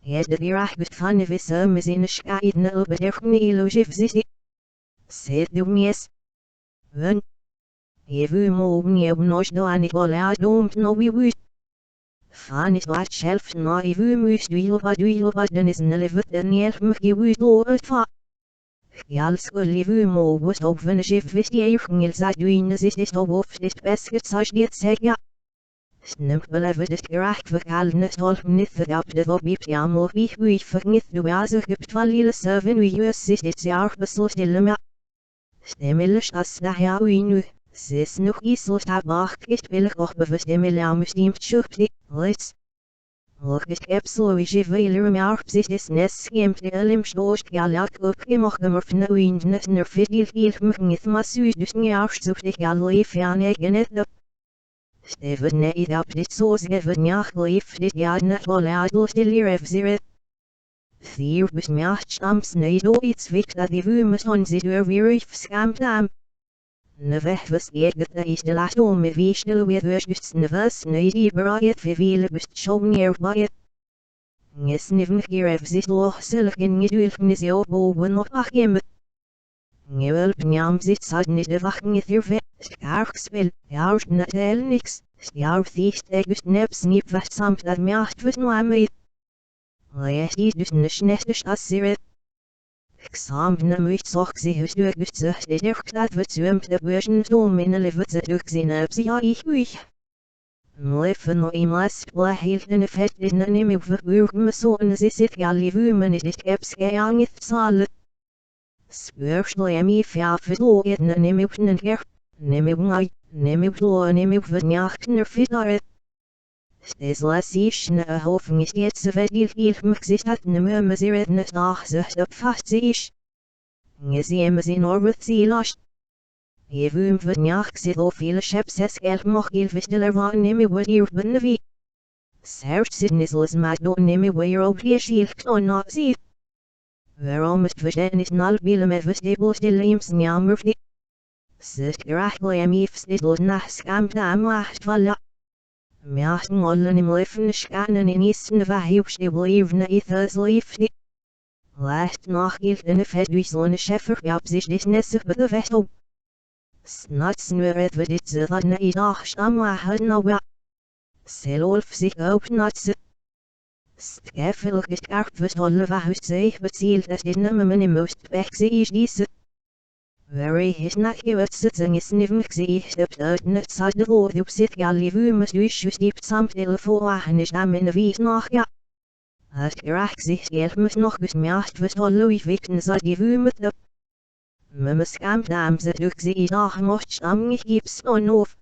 Het de geraakt van de wissem is in de schijt nul bederf nilogief zit. Zit du mies. Wen. Even mogen je nog door aan het wel doomt nou wie wist. Van is wat zelf nou even moest duel wat dan is een leven en niet meer gewust door het vaak. Jals school even mogen stop van de schip wist je engel zat doen is dit op of dit best het zoals dit zeg ja. Snem wel even dit geraakt verhalen het half niet verdacht dat op je ja maar wie vergis du als je hebt van lille 7 wie is dit jaar besloten maar. Stemmelig als de jou nu, ze is nog iets los tabak is willig och bewust emmel steamt schupti, let's. Och is heb zo is je veel meer zich is nes schemt de elim stoos galak op gemocht maar van wind net naar veel met masu dus niet afzoek ik al leef aan eigen het. Steven nee dat dit zo zeven jaar leef dit jaar net wel uitlos de leer even. Vier besmerkt amts nee do iets wikt dat die vumes on zit weer ik verschaamt am. Ne weg was eerder dat is de laatste om me wie snel weer dus ne was nee die bereidt voor vele beschoon neerbij. Is neven hier even zit loch zulk in gedulfnis je boven nog achjem. Je wel pnjam zit zat niet de wachten is hier vet, skark spel, jouw net heel niks, jouw thiest dus neps niet wat samt dat me acht was no am. Hij is dus een sneste stadsire. Xamna mycht zog sie husdurgust der klad wird zümt der Börsen domine levet ze durchsehen ja ich Mleffen no imas bla hielt in effect in an imi verburgen so in sie sit ja livumen ist eps geangit sal Spürschle emi fjaflo in an imi upnen her nemi ungai nemi blo nemi vernjachten fidare Stes lasisch na hoffen ist jetzt so viel mich hat ne mürme sie redne nach sich fast sich Ngesi em sie nor with sie lost Je wum vernjach sit so viele scheps es geld mach il vistiller waren nemi wat ihr bin wie Serft sit nisles mag no nemi weir op hier schiel klon na sie Waarom ist verständnis nal bile met vestibel still ims njammer vlie Sit gerachel em ifstidel nach skam dam wacht valla Meachten allen im Leffen scannen in isten vahjubstibel ivne ithas liefni Leicht nachgilt in effect durch so eine Schäfer gab sich nicht nessig bei der Wechsel Snatzen wir etwa die Zerradne i dach stamwachen aber Selolf sich aufnatze Skeffel geskarpt wird alle wahus sich bezielt es in einem in most weg sie ich diese Very his nach gewürzt sitzen ist nivn gsie stept uit net sag de rood op sit ja livumes dus diep samt telefoon is am in de wies nach ja Het gerecht zich geld moet nog gesmeerd wordt al Louis Victon zal die vuur de me scampt naam ze ook zie dag mocht stam niet gips of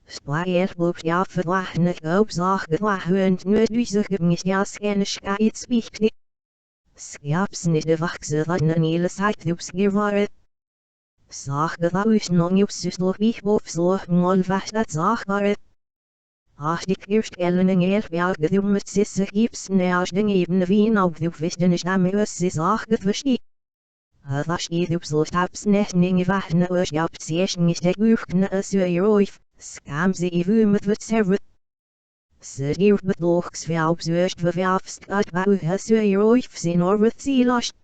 Spaar op ja verwachten het op zag het wacht nu dus niet ja schenne schijt spiekt Schaps niet de wachse dat een hele site op schier waren Zag dat uit nog op zus wie op zo mal wacht dat zag waren Ach die Kirchstellen in Elfberge mit Sisse gibt's näherst den Ebene Wien auf du wissen nicht am Ös sie sagt versteht. Was steht du so stabs nicht ninge wachne euch ab siechen nicht der Gürkne es ihr euch skam sie mit wird servet. Se ihr mit lochs für auf söcht verwerfst grad war es ihr euch sie nur wird sie lasst.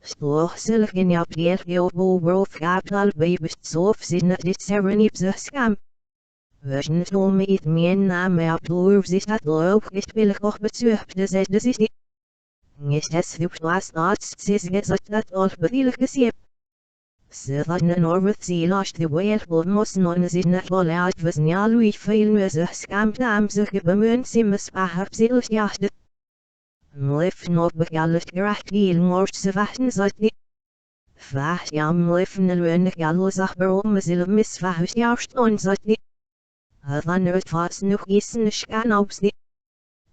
Stoch selig in ja Pier wo worf capital baby so sind nicht servenip so skam. Version so mit mir Name abdurf sich hat lob ist will auch bezücht das ist nicht Nicht es du was Arzt sie gesagt hat all bewillig gesehen Se war ne Norwith sie lasst die Whale wohl muss non sie nicht wohl out was ja Louis viel nur so scampt am so bemühen sie muss hab sie jachte Mlif noch begallt gerecht viel mord se warten sollte Fach ja mlifen löhne gallos ach warum sie missfahrt ja und sollte Wann wird fast noch essen scan aufs nicht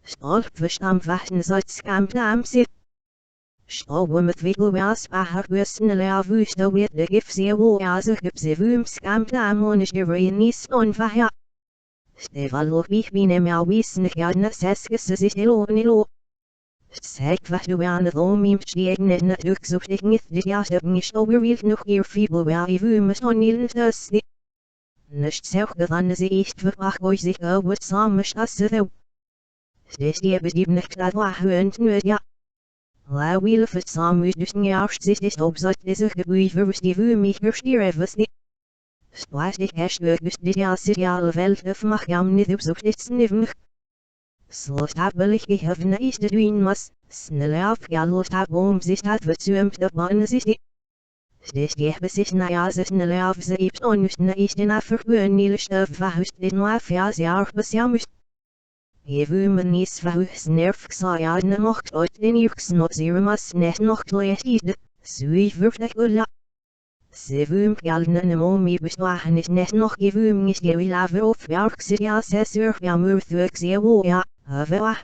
Stolp verstamm wachen soll scam am sie Staube mit Wigel was ach wirsten leer wüst da wird der gif sie wo ja so gibt sie wüm scam am und ich rein nicht und war ja Stefalo wie mir mehr wissen ja ne seskes sich lo Sag was du an der Rom im Stiegen nicht durchsucht ich nicht die ja nicht overwielt noch ihr Fibel wer ich wüm so nielen das nicht Nicht selch gewann sie ich verbrach euch sich über zusammen Straße. Stehst ihr bedieben nicht klar hören nur ja. La will für zusammen durch den Jahrst sich nicht obsagt diese Gebühr die für mich verstehe was nicht. Spaß dich erst wirklich die soziale Welt mach ja nicht obsucht nichts nicht. So stabelig ich habe nicht tun muss, schnell auf ja los hab sich hat wird zu der Bahn sich nicht. Stehst ihr bis ich naja schnell auf sie und nicht nicht in Afrika nile Stoff verhust den nur für Jahr bis Jahr müsst. Je wümen nicht verhust nerv ja ne macht euch den Jux noch sie muss nicht noch gleich so ich wirklich ulla. Sie wüm galne ne Momi bestrachen nicht noch gewüm nicht je will auf Werk sie ja sehr ja mürthwerk sehr wo ja aber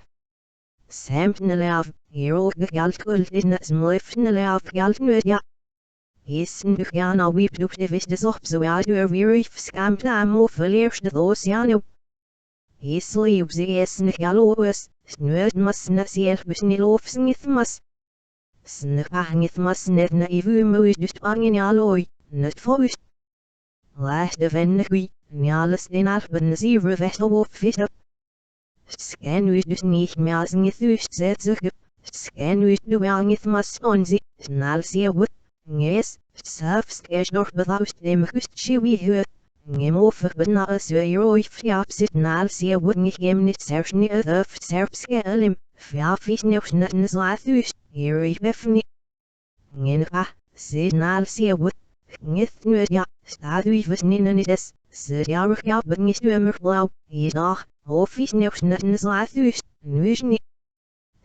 Samtne lauf hier auch galt kult in das Läufne lauf galt nur ja Hessen durch Jana wie blubte wisst es ob so ja du wie ich scampt am auf verlierst los Jana Hessen lieb sie essen nicht ja los nur muss na sehr bisschen laufen nicht muss Snipahngit muss nicht na ivu muss nicht angen ja loi nicht vorüst Leichte wenn wie alles den Alpen sie revest auf fisch Scan wie dus nicht mehr als nicht setze Scan wie du angit muss und sie schnell sehr gut Yes, selbst erst noch bewusst dem Küstchen wie hört. Im Ofen bin alles wie ruhig verabschieden als sehr gut nicht geben nicht sehr schnell auf selbst gelim. Verabschieden nicht so süß, hier ich öffne. Ngenka, signal seawut, ngith nuja, staduivus ninanides, sirjarig jabben is dumerblauw, idag, office neuschnetten slaathuis, nuisni.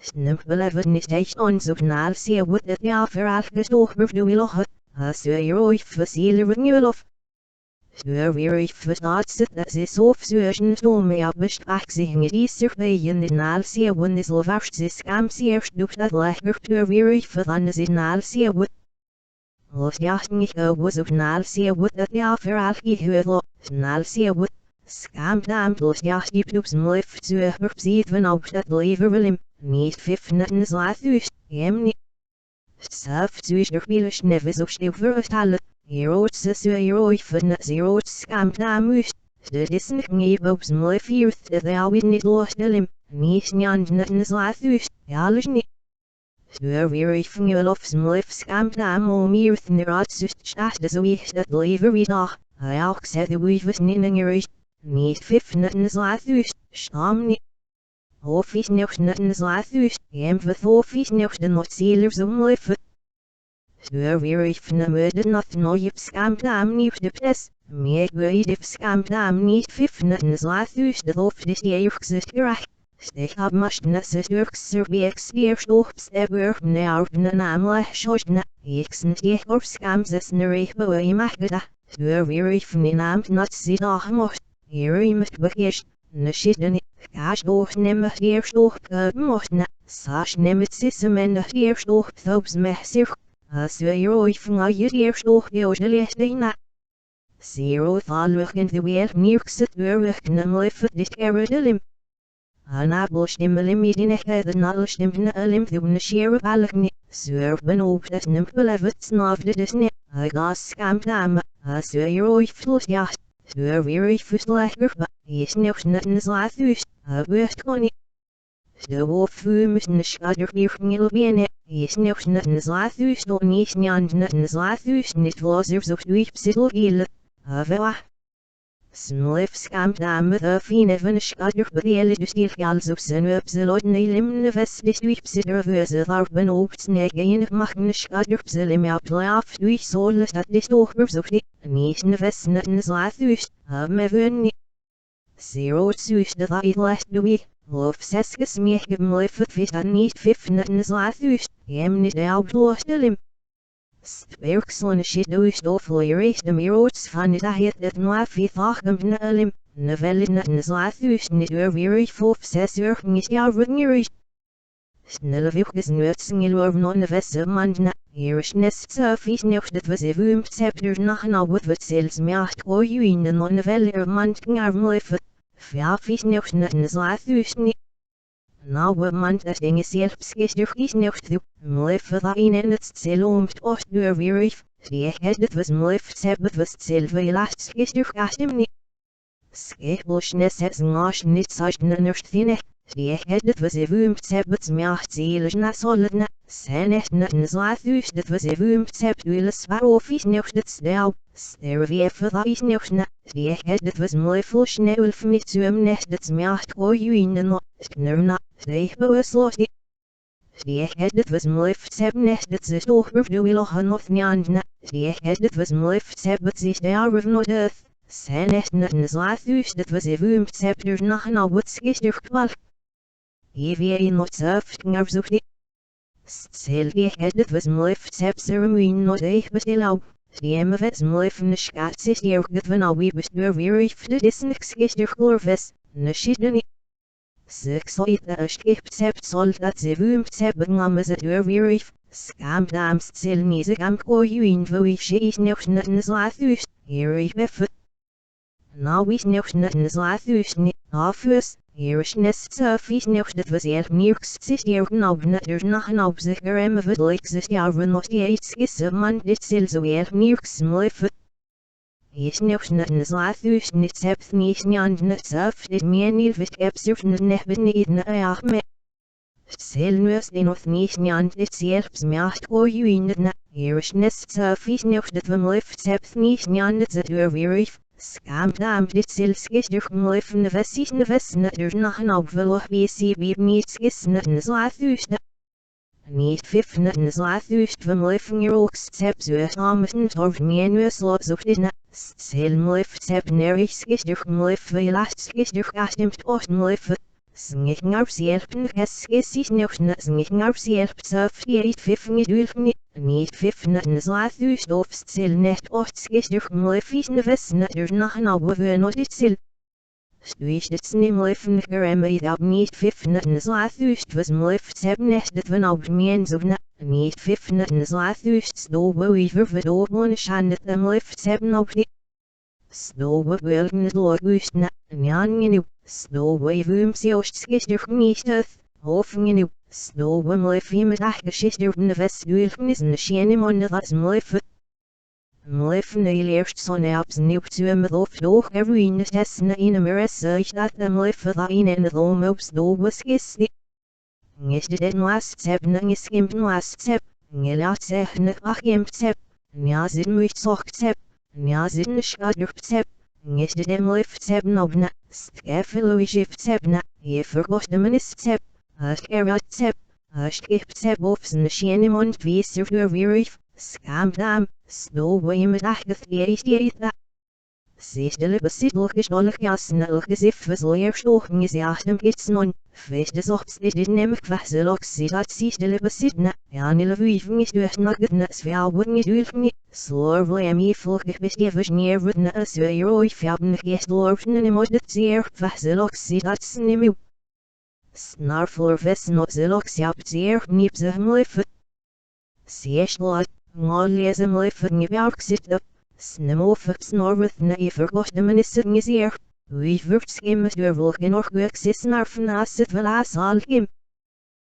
Snumpeleven is echt onzoeknaal seawut het ja veralgestoog berduiloch, as je roif versieler nulof. Weer verstaat dat is of zuurschen stome ja besprachzing is er bij in de naal seawun is lovast is kam seerst doet dat lekker weer verdan is in naal seawut. Los jachten ik was op naal seawut dat ja veralge huurlo, naal seawut. Skam daam los jacht die ploeps mlif zuur ziet van op dat lever willem, niet 5 netten slaathuis, niet. Saf zuur wielisch nevis op stil verstalen. Heroes heroes van zero's scam damus. De disney ngebobs mooi viert dat hij alweer niet losstellim. Niet njand netten slaathuis, alles niet. Stuur weer van je lofs mooi scam dam om hier van de raadzus staat de zoiets dat lever wie dag. Hij ook zet de weevers ninningerig. Niet 5 netten slaathuis, stam niet. Hofies nog netten slaathuis, verhofies nog de noodzeelers om leven. Stuur weer van de mudden dat nooit op schaamdaam niet de pres. Meer weet op schaamdaam niet 5 netten slaathuis de hoofd is die eerst gerecht. Stech op maschnesse Turkse weeks weerstoops de burg naar de naamleg schosne. Ik snit op schaamzes nerig bewe magda. Stuur weer van de naam dat ze dag mocht. Hier met begeest. Ne schidden. Kaas door nemmer eerstoog mocht na. Saas nemmet sissem en de eerstoog thoops messig. As je rooi van je eerstoog de lichte na. Zero thalweg in de weer nierkset weerweg nemlef dit eredelim. Anabel stimmelim idinech de nal stimmen elim de shere balgni. Surf benoopt het nimpelevet snafde dus ne. Hij gas skampdame. As je rooi vloes jacht. Stuur weer verslechter. Is nog netten slaathuis. Hij weert kon niet. De wolfvumus ne schader weer bene. Is nog netten slaathuis door niet njand netten slaathuis niet was er zo duip zittel gillet. Havela. Smlef skampdame de fine van schader bedelen dus die gals op zijn upselot neelim vest is duip zitter verse daar benoopt sneg enig mag ne schader pselim ja plaaf duip soles dat is toch verzocht niet ne vest netten slaathuis. Have me vun niet. Zero suus de dat last doe. Lof seskes meer gemleffet vis dan niet 5 netten slaathuis. Jem niet de oplostelim. Sperkselen shit doos of leerees de merots van het het noaf vithagem nelim. Nevelle netten slaathuis niet weer 5-6 uur niet jaar wingerisch. Snelle vilkes nutsingel over non vesse mandna. Hier is nest surfies nog dat we ze vuumt scepter nach en al wat zelfs meacht gooi in de non-velle mandking armleffet. Fjafis nog netten slaathuis niet. Nou we mand dat ding zelfs gistergies nog toe. Mleffet daarin en het zeloomt oost door weer die het dat was mleffet sebet was zelfs last gistergast hem niet. Skepelschnes het ngaas niet zacht nennerstine. Die het dat was vuumt sebet meacht zelfs na solidna. Zijn echt netten slaathuis dat was vuumt sebt willes waarofis nog dat stel. Sterweef dat is nog na. Die het dat was mleffel snel met zo'n net dat meacht gooi in de no. Knurna. Steeg bewusloos die. Die het was mleffet seb net dat ze toch verduilogen of njandna. Die het was mleffet sebet zich daar of not earth. Zijn echt netten slaathuis dat was vuumt sebt er nach en al wat schister kwal. Hier weer not surft ngerzoek die. Stel die het was mleffet seb ceremonie not eich bestil die hem vet mleffen de schaats is hier get van al wie bestuur weer de disnix gister glorves. Ne schidden niet. Seksoit de schip sept sol dat ze vuumt sebben am ze deur weer Skam daams zil nise gam gooi in voor she is nog netten slaathuis. Hier is beffet. Nou is nog netten slaathuis niet afus. Hier is nest surfies nog dat we zeer nierks zit hier nou netter nach en op zich remme verlik zich jaren nog steeds gissen man dit zil zo weer nierks mleffen. Is nog netten slaathuis niet sept niet njand net surf dit meer niet wist heb surf net nebben niet ne me. Zil nuus die nog niet njand dit zelfs meacht gooi in het na. Hier is nest surfies nog dat we mleft sept niet njand het zet weer Skam daam dit zils gister mleffen de vesties netter nach en op veloch wie sie wie niet gissen netten slaathuis. niet viften slaat ust van leven je ook step zuur ameten of menuus los op dit na stil mlif step neris gister mlif veel last gister gastemt oost mlif snich op zelpen is nog na snich op zelp surf je viffen je niet viften slaat ust of stil net oost gister mlif is neves na nach en oude we nooit dit sil Stuist het snimleven geremme dat niet viften slaat ust was mlif step net dat van op mens of na niet viften slaat ust stobe weaver verdoor one shandet de mlif step op die stobe wilden het loog ust na njan nieuw stobe wum seost skister niet hoffen nieuw stobe mlif met achgeschister van de westduilfen is een schene monde dat mlif Mleffen eerst zo'n op zijn nieuw te met of door eruine testen in een research dat de mleffen daarin en het om op stobe skist. Is dit last step en is skimpen last step, en laat zeggen ach imp step, ja zit moet zocht step, ja zit een schader step, is dit mleff step op na, skeffelo shift step na, je verkocht de menis step, als erat step, als skip step of zijn schene mond wees er weer Scam stowe met achtig dat. Zesdele besidel gestolig jasnel gezif versleer stochen is jachtem gitsnon. Feest des ops dit neem kwasel oxidat zesdele besidna. Janile vuiving is durch nugget nuts fjouwen is ulfni. Slor vlemi volgig bestevers neer na as we roi fjouwen gestlorfen en emot het zeer kwasel oxidat snemu. Snarflor vessen oxel oxiap zeer niep zich mlifet. Zeeslot. Lezen mleffen je werk zit op, snemof snorwith na je verkocht de minister is hier. Wie wordt schimmet door volgen nog werk naar vanaf het verlaas al kim.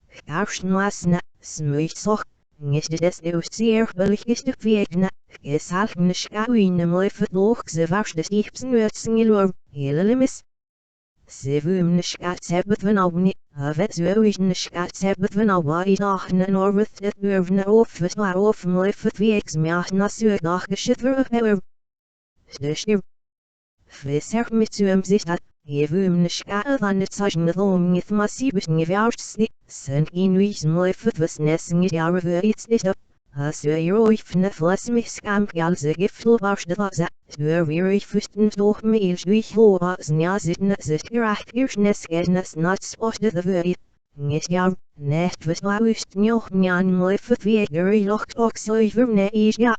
Gaarsten was na, smuit zocht, is de des eeuws zeer wellig is de veegna, is half me schouwine mleffen loog ze vast de stiepsen uitsen geloor, hele limis. Ze wum ne schaats hebben van al niet, het zo is ne schaats hebben van al waar je dagen en orwith het durven of het waar of mleef het weeks meach na zo dag geschit voor het Dus hier. Visser met zo'n zich dat, je wum ne schaats van het zagen met om niet massief gewerkt niet, zijn in wies mleef het was nessen het jaar voor iets niet op. Als we hier ooit van de fles miskamp als de giftel was de laza, we weer fusten toch meels durch hoas ja zitten zit geracht hier neskenes not spotted de weer. Is ja, net was lauwst nog njan mleef het weer locht ook zo ne is ja.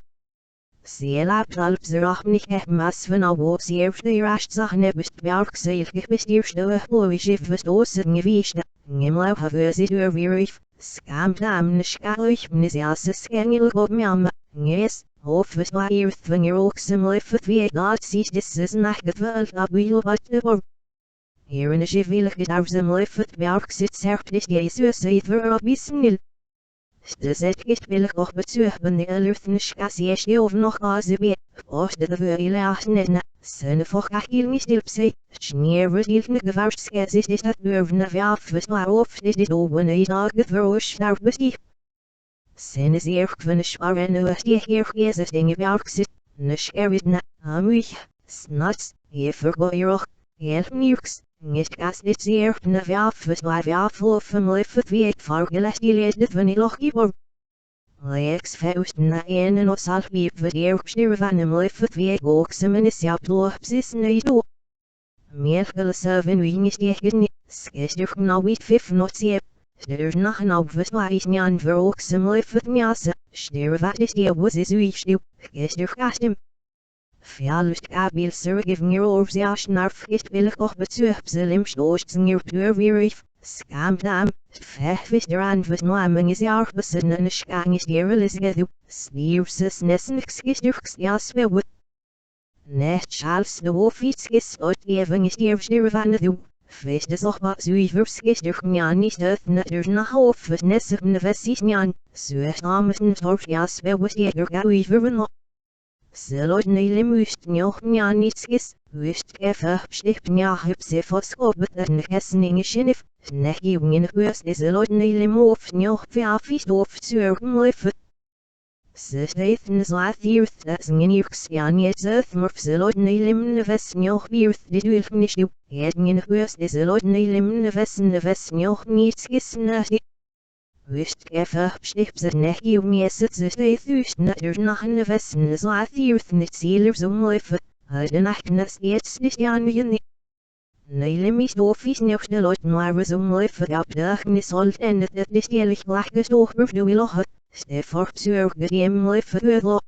Ze laapt alp ze rach niet echt mas van al woord zeer de raast zag nebest werk zeer gebesteerd de hoog was ozen geweest. Nimlau have ze weer Scam ne schalig mnis jasse schengel op mjam, yes, of was maar hier van je ook zijn lief wie dat ziet dit is een echt geweld dat wil wat de voor. Hier in de schivelig daar zijn lief het werk zit zerpt is jezus zit voor op bisnil. De zet is willig op betuigen de luchtne schassie je of nog als je weer, of de veel lachen zijn voor achil niet stil pse, schneer wordt heel gevaarlijk schets is dat durven af was maar of dit oben is aangeverroos naar bestief. Zijn is eer van schwaar en was die hier gezet dingen werk zit, ne scherwit na, amuig, snats, je vergoeierig, help niks. Niet als dit zeer van af was maar af of een lief wie ik vargelest die leed van die lochie voor. Leeks vuist na en of zal wie wat eerst van een lief wie ik ook zijn is ja ploops niet toe. Meer seven wie is die niet, skester nou wie vijf not zeep. Ster nog een opwas waar is niet aan voor ook zijn lief het ster wat is die was is u is skester gast hem. Fjallust Abbey Lee give me over the ashnarf is willig och betuig zelim stoost zingir puur weerif, scam dam, vech der aan was noaming is jaar besinnen en schang is hier is gedu, snierses nessen xgisturks jas wewut. Net Charles de wolf iets is ooit even is hier van de du, feest is och wat zuivers gisturk njan is het net nach hof was nessen vessis njan, zuest amesen torf jas wewut hier gauw verwen. Zelot neile moest nog nja niets is, wist even sticht nja heb ze voskopet en gesseningen schinif, nekjungen huis is zelot neile moof nog viafis of zurgen lifet. Ze steven slaat hierth dat zingen hierks ja niet zeth maar zelot neile mne ves nog hierth dit wilf niet doe, hetingen huis is zelot neile mne ves nog niets gissen. wist geffer stips net you meset ze steeds net nach in de westen is laat hier net sealers om life de nachtnes iets niet aan je Neile mis office nog de lot maar we om life op de agnes alt en het is eerlijk lachen toch du wil het Stefan zorg die hem life wil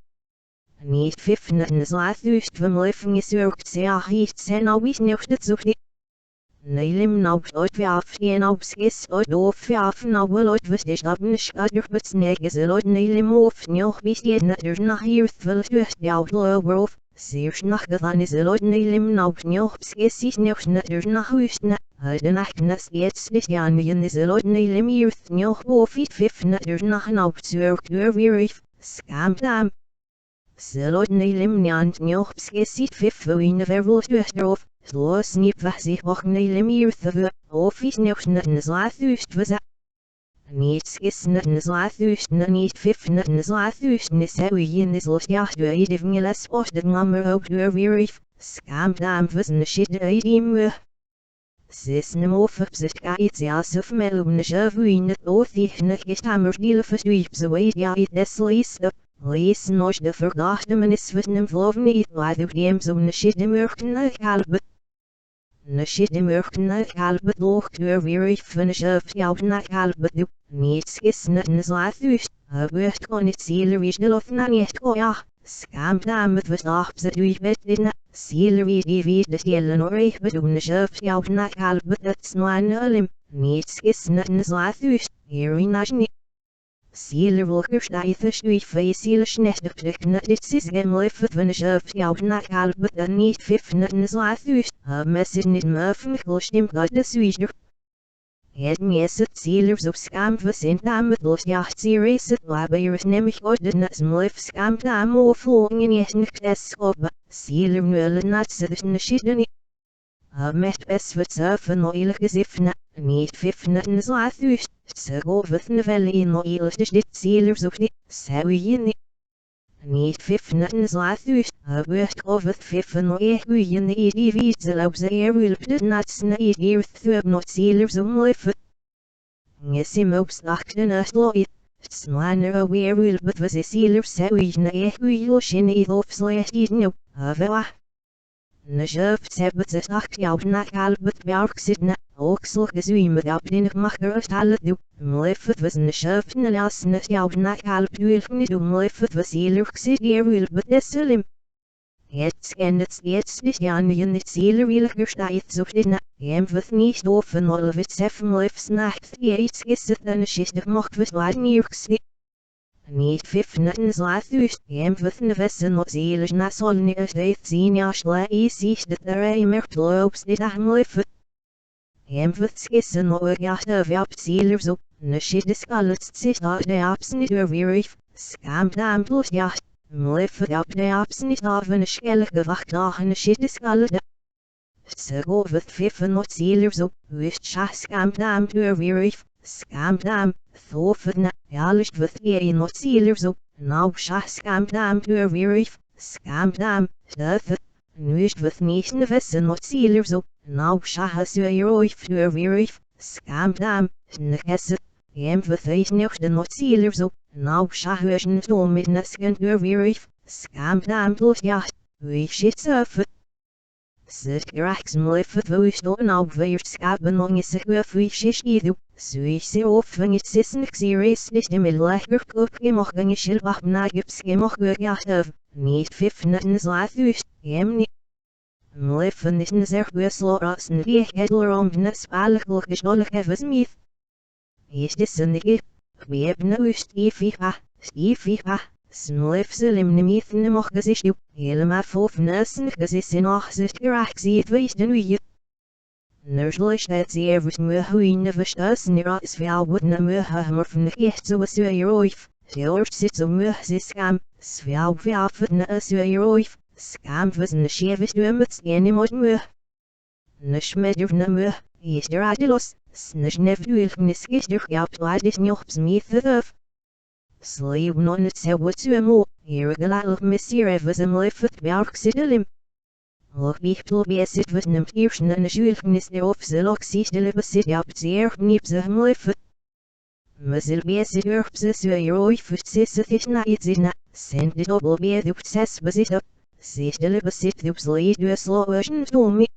niet fiffen is laat van life is zorgt zeer hiet zijn alweer nog het zo Neilem nou ooit weer af en op skis ooit of af nou wel ooit was de stap niet schadur het sneg is ooit neilem of nog bis je net naar hier wil het jou lower zeer snag gedaan is ooit neilem nou nog skis is nog net naar huis de nachtnes iets is ja niet is ooit neilem hier nog of iets vijf net naar nou zorg weer scam dam Zelot neilem niant nog skis is vijf in de verwoord erop Sloos niet was zich ook neilem hier te of is nog net een slaat was Niets is net een slaat niet vijf net een slaat is hoe je in is los ja door je de les of de nummer ook door weer scam dam was een shit de idee Zes nem of zich iets als of melone javu in het oortigne gestammer die versweep zo weet ja het deslees Lees nog de verdachte men is wat nem vloven niet laat op die hem zo'n shit de murken uithalben Ne shit de murken uithalben loog door weer van een sjef jou uithalben doe niets is net een slaat Wordt kon het zielerie de lof na niet ja Scam dam het was af ze doe bet in zielerie die wie de stelen oor bedoen sjef jou uithalben dat snoan olim niets is net een slaat hier in niet Ziele wolkers staat stuif van ziele snettig net dit is geen lief van de sjef jou uithalben dat niet vijf net een slaat mes is niet muffen gestim dat de zuider Het meest het zielers op scam verzint aan met los jacht series het waarbij is nemig ooit de net lief scam dam of volgen in je niks op zieler nullen nat ze dus ne shit niet met best wat surfen no eerlijk gezifne niet vijf net een slaat ze goven de velle in no eerlijk dus dit zielers op niet zou je niet vijf net een slaat wordt over vijf no hoe je die wie ze loop ze wilp de nats na hier thub not zielers om lief Sim opstakten het looit Slanner weer wilp was de zielers zou je hoe je los in het of slecht is nu Havela Ne sjef hebben ze zacht jou na halbet werk zitten ook zo gezien met op die mag het alle doe Mleef het was ne sjef ne las net jou na halb wilf niet doen mleef het was zielers zit hier wilp deselim Het en het steeds is ja niet zielen williger staat zo dit hem was niet offen al het zeven leefs nacht iets is het een schiste mocht was waar niks Niet vijf net een slaat hem was een wessen op zielers na sol niet steeds zien ja sla is dat er merkt loops dit leef Hem was gissen op jacht op zielers op ne schiste skallet zit daar de aps niet weer scam dam plus jacht Mleef op de aps niet af een schelle gewacht nach een schiste skallet Ze goven vijf not zielers op wist scam dam weer scam dam thofen alles wat je not zielers op nou scam dam weer scam dam dat nu is wat niet in de wessen not zielers op nou has je weer scam dam nekesse hem wat is nog de not zielers op nou is een zo met nesken weer scam dam plus ja wie shit surfen Zit graag mleef het woest nou weer schapen lang is het weer wie shit idu Suisse of het is niks serieus is de middelleger koop gemocht en je wacht na gips gemocht weer jacht niet vijf net een slaat hem niet Mleef is een zeer wissel als een weegedler om de spalig gesnollig even smiet Is dit een ding we hebben nou stiefie Smleef zullen de mieten mag gezicht op helemaal volfnussen gezicht in achzicht graag ziet wees de wie Nurslech dat ze evers moe in de verstussen er is veel wat na moe maar van de geest zoals je roif Zeelers zit zo moe ze scam Svel veel van de je roif Scam was een scheef doen met steen in moe Nisch met je na moe is er adelos Snisch nef duur niskis er gehabt laat is niet op smiet af Sleep non het zou wat zo moe hier gelalig messier even een leef het werk zitten Loch ich probier sit was nem Hirschen eine Schulnis der of ze loch sich de lebe sit ja zeer niet ze leef Muzzle basic herbs so your wife is not it, send it double be the success was it up, see the basit the slate do a slow version to me.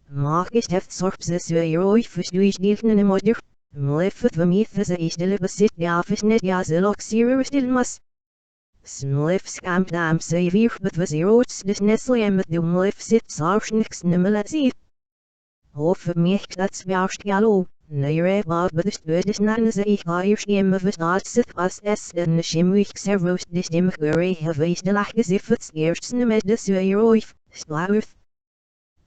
Market have sorps so your wife is doing even a mother. Mlefut the myth as a istele basit the office net as a lock serious still must. Smlef scamp dam savir but was erots this nestle and the mlef sit sarschnix nimmelasi. Of mich that's vouched gallo, neire bob but the stud is not as a higher stem of it not sit was s and the shimwich several this dim query have a still like as if it's scarce in the med so your wife, slaughter.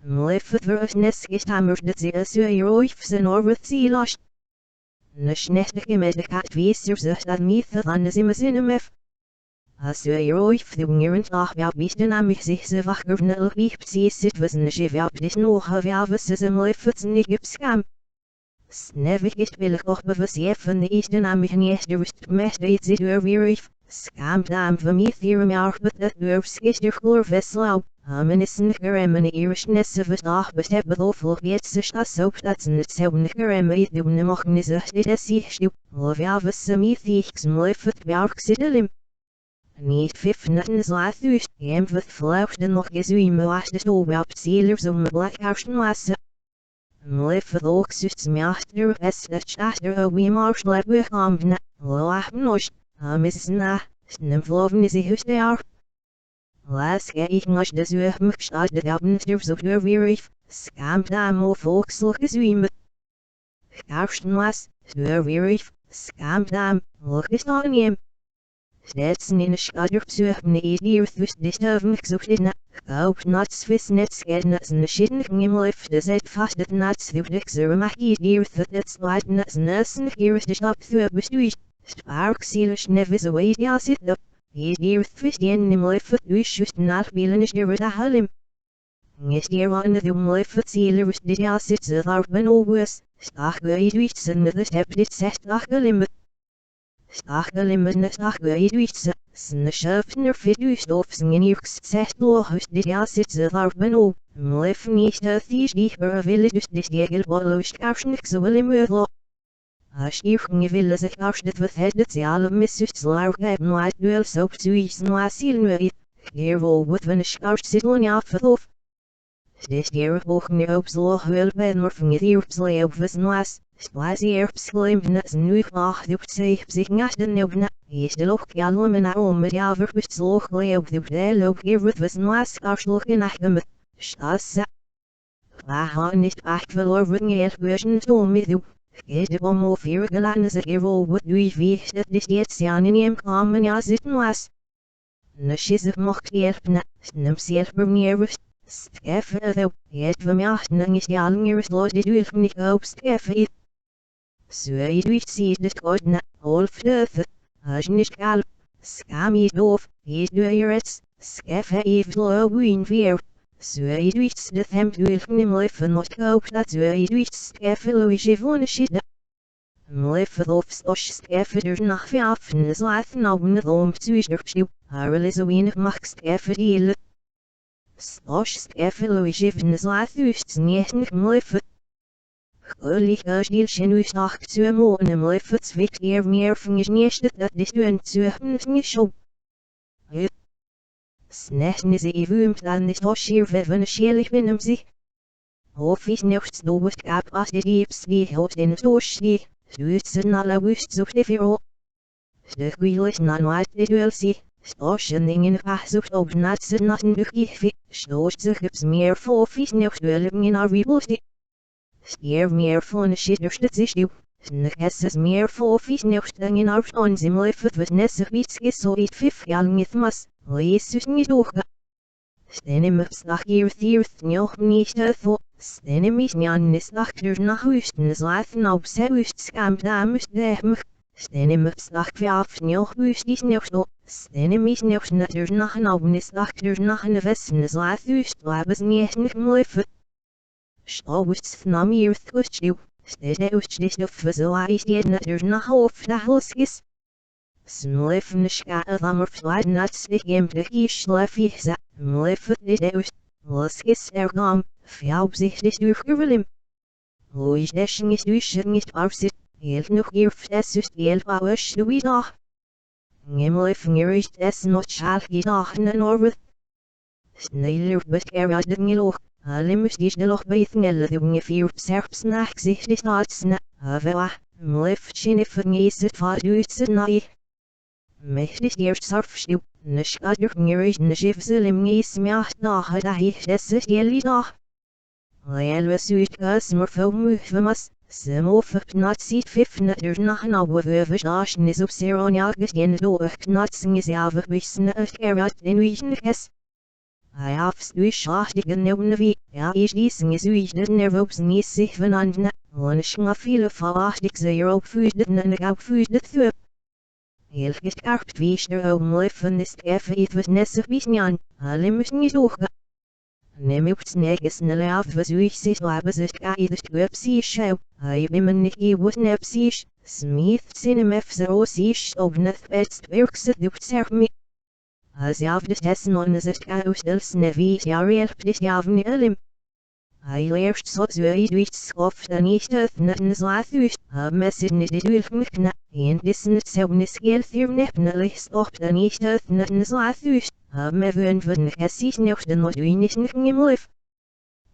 Mlefut verus nes is hammered that the so your wife and or with sea lost. Nashnetige met de kat weesers dat mythe dan is immers in hem ef. As je roif de wingeren ach ja bisten am mich sich se wach gevnel wiep sie sit was ne je ja dis nog ja was is em lefut nie gib skam. Snevig is willig och bewus je van de isten am mich nie de rust mest dit zit weer skam dam van mij hier me auch bet dat durfs is de gloor vessel. Amenissen geremmen irishnesse was nach besteb bedofel jetzt sich das so dat net selben geremme de ne machen is dit es sich stu. Lo ja was mi thichs lefut werk sidelim. Niet 5 nutten slaat dus, hem wat flauwste nog gezuim was de stoelwelp zielers om me blackhouse wassen. Lefut ook zus measter es dat staster wie mars lebe amne, loach nos, is na, snem vloven is hus daar. Last ik nog de zuurmuk staat de abnster zo weer scamp dam of volksel gezuim. Gaarsten was, zo weer scamp dam, loch is nog een. Stetsen in de schadder zuurm ne hier thus de stoven gezocht na, ook not swiss net skednets en de schitten gimmelif de zet vast het nats de dixer mag hier thut het slide nuts nussen hier is de stap through bestuur. Spark sealers nevis away ja sit up. Hier thus die in nimmelif dus just not wielen is de halim. Is hier on de nimmelif sealers dit ja sit ze daar ben overs, stach geïdwits en de step dit zet achgelimmet. Stachgelimmen stachgeidwitse, sne schöpfner fidustofsen in irks zet lohus dit ja sit ze daar ben o, mlef niet de thies die willen dus dit jegel bolloos karsnik zo willen mudlo. Als hier gewillen zich als dit wat het alle missus slaar hebben nooit duel zo zoiets nooit zielen we hier wel wat we een schaars zitten ja verlof. Dit hier volgen op zo wel ben maar van hier op zo op was nooit. Splazy erpslim nuts nu ach de zich naast de nebna is de loch jalom na om met ja verbust loch op de loch hier wat was nooit schaars in achtem. Stasse. Ha niet echt wel over een version zo met u. Is de bom of hier gelaan ze hier wel wat u wie dat dit jetzt ja in hem komen ja zitten was. Nashis mocht erpna, nem zelf meer Skeffe het we machten is ja langer sloot dit u niet op skeffe. Suid wist sie dit ooit na, olflöfe, als niet kalp, skami doof, is duurets, skeffe even low wien weer. Suid wist dit hem duur nimleven not koop dat suid wist skeffe loisje von shit. Mleven of stosh skeffe er nach vijfen is laten nou net om zuister stuw, haar is weinig mag skeffe dielen. Stosh skeffe loisje van is laten wist niet mleven. Gelukkig als die sjenus nacht zu monen lefut zwik hier meer van je niet dat dit u een zuigen niet zo. Snechten is even dan is toch hier veven schelig binnen zich. Of is nichts doet kap als dit diepst die hoofd in het oos die, zuidsen alle wust zoekt de vero. De wiel is na nooit dit wil zie, stoschen dingen gezoekt op natsen natten duchtig, stoos zich op meer voor vies nichts willen in haar wiebels die. Stier meer van shit dat zich doet. Sneches is meer voor vies niks dan in haar onzin lefut wat nessig iets is zo iets 5 jaar niet mas, lees dus niet doorga. Stenem op slag hier thierth nog niet uitvo, stenem is njan is achter nach husten is laten op ze hust skamp dames dehmig. Stenem op slag vijf nog hust is nog zo, stenem is nog netter nach een oben is achter nach een westen is laten hust labes niet nog lefut. Stauwust nam hier thustju, stede ustjes of vezoais die netter nach of de hulskis. Smlefen ska lammer flight nuts de gemde is slefisa, mlefut de ust, hulskis ergam, fjaup zich de sturgevelim. Lois deschen is duschen is parsit, Heel nog girft es ust heel bouwers de wiedag. Ngimle vingerist es not schal giedag en orwith. Sneiler bet gerad de ngeloch. Alimus die de loch beithngelle de ongeveer serps nach zich de staatsna. Havela, mlef chinif vergeset vaat uitse naai. Mechtig eerst sarfstuw. Nishkadur ngerish nishivselim gees meacht nach da ich des jeli dag. Leelwes uit kusmer filmuvemas. Simof knat ziet fifneter nach na wevers daschen is op seroniagus gen doog knatsing is javig wissene uit kerat in wiesniges. Hij afstuur schachtigen neunevi, ja is diesing is uide nervops niet zich vanandne, onschma viele verwachtig zeer opvoeden en ik opvoeden thup. Heel geskarpt wiester omleven is even iets nessig wiesnjan, alle müssen niet hoge. Neem op sneges snelle af was uich zich labes het kaidest websie schau, hij bimmen niet eeuwig nepsies, smith cinemef zo sies op net best werkse dupt serp me. Als jav des tessen on is het kaustels nevies jarelp des javn elim. Hij leerst zo zui duicht schoft en niet het netten slaathuis, messen niet dit ulfmikna, en dissen het zelfnis geld hier nepnelig stopt en niet het netten slaathuis. Me wön van hessies nog de noodwinnis nog gemleef.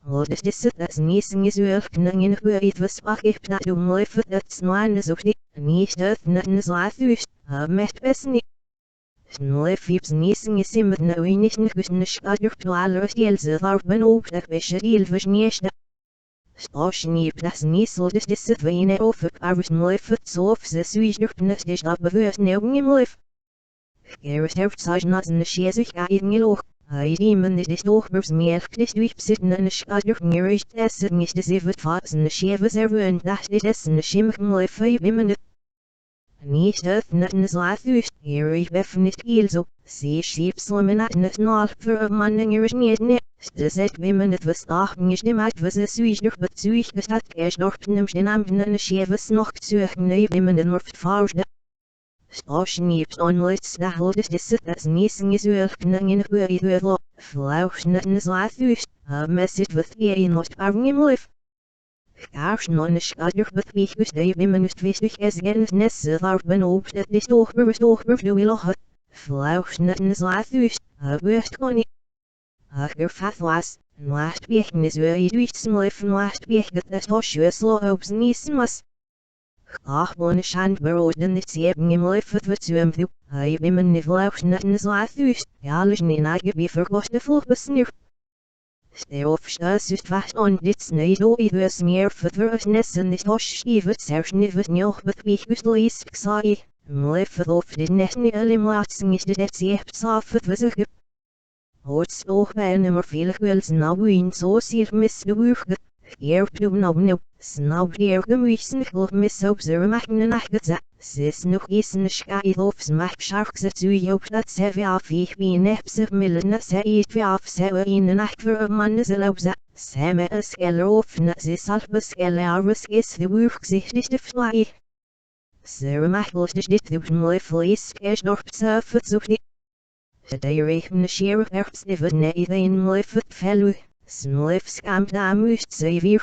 Lodes dis het as niesing is ulfknang in hoe het was pakip dat omleef het snoan is op die, niet het netten slaathuis, met bessen. Snleef ips niesing is met noodwinnis nog gus kadur tualer stielse varben op dat besje ilvers nieste. Stoschniep das niesel dis het weine of arvis snleef het sof ze suijdurpnes dis dat bewust neuwen gemleef. Gerus herftzaj nazen schiezig geloch, hij riemen is dogbers melk dis duip zitten en schadur ngerisch essen is des evet vaatsen schieves erwön dat dit essen schimmig mleef bimmen. Niet het netten slaathuis, hier beffen is kielzo, zie schiepslomen at net naal voor mannen er is niet ne, stes het bimmen het was achten is de maat was de suijdurp het suig gestat kerstdorp neemt de namen en schieves nog zuig nee bimmen en wordt vausde. Stoschniep onlits da hodes dis het as niesing is ulfknang in hoe I huurlo, flauws netten slaathuis, mesit wat je not arngemleef. Scarce non schadur bet wiechus de bimmen ust wistig es gens nesse varben op dat dis doogbers do wiloch. Flauws netten slaathuis, wust koni. Achter fatwas, naast wiechn is hoe I duicht smleef naast wiechget dat hosjes lo ops niesen was. Ach, bonne schand beroden dit sieben gemleef het wat zuem thu, hij bimmen niet flauws netten slaathuis, jaarlich nie nage wie verkochte volbesnir. Steof stas ist vast on dit snij do I dus meer verwurs nessen is hosch stivet zersnivet njoch bet wiechus lois xai, mleef het of dit nessen elim laatsing is dit het ziept saf het wizig. Hoorts oog bij nummer velig wils nou in zo sier mis de wuurge. Hier doen opnieuw, snel hier gemuisen geloof mis op zere maken en achtet sis nog is een schaai of smaak sharks het zui op dat ze af ik wie nep zich millen ze eet wie af ze in een acht voor een man is loop ze me een scheller of net is al beschellen arwes is de wuur gezicht de fly. Zere machels dus dit doet mooi vlees kerst dorp surf het zoek niet. Ze de regen sheriff erfs even nee in mooi het velu. Smleef skamp da moest ze weer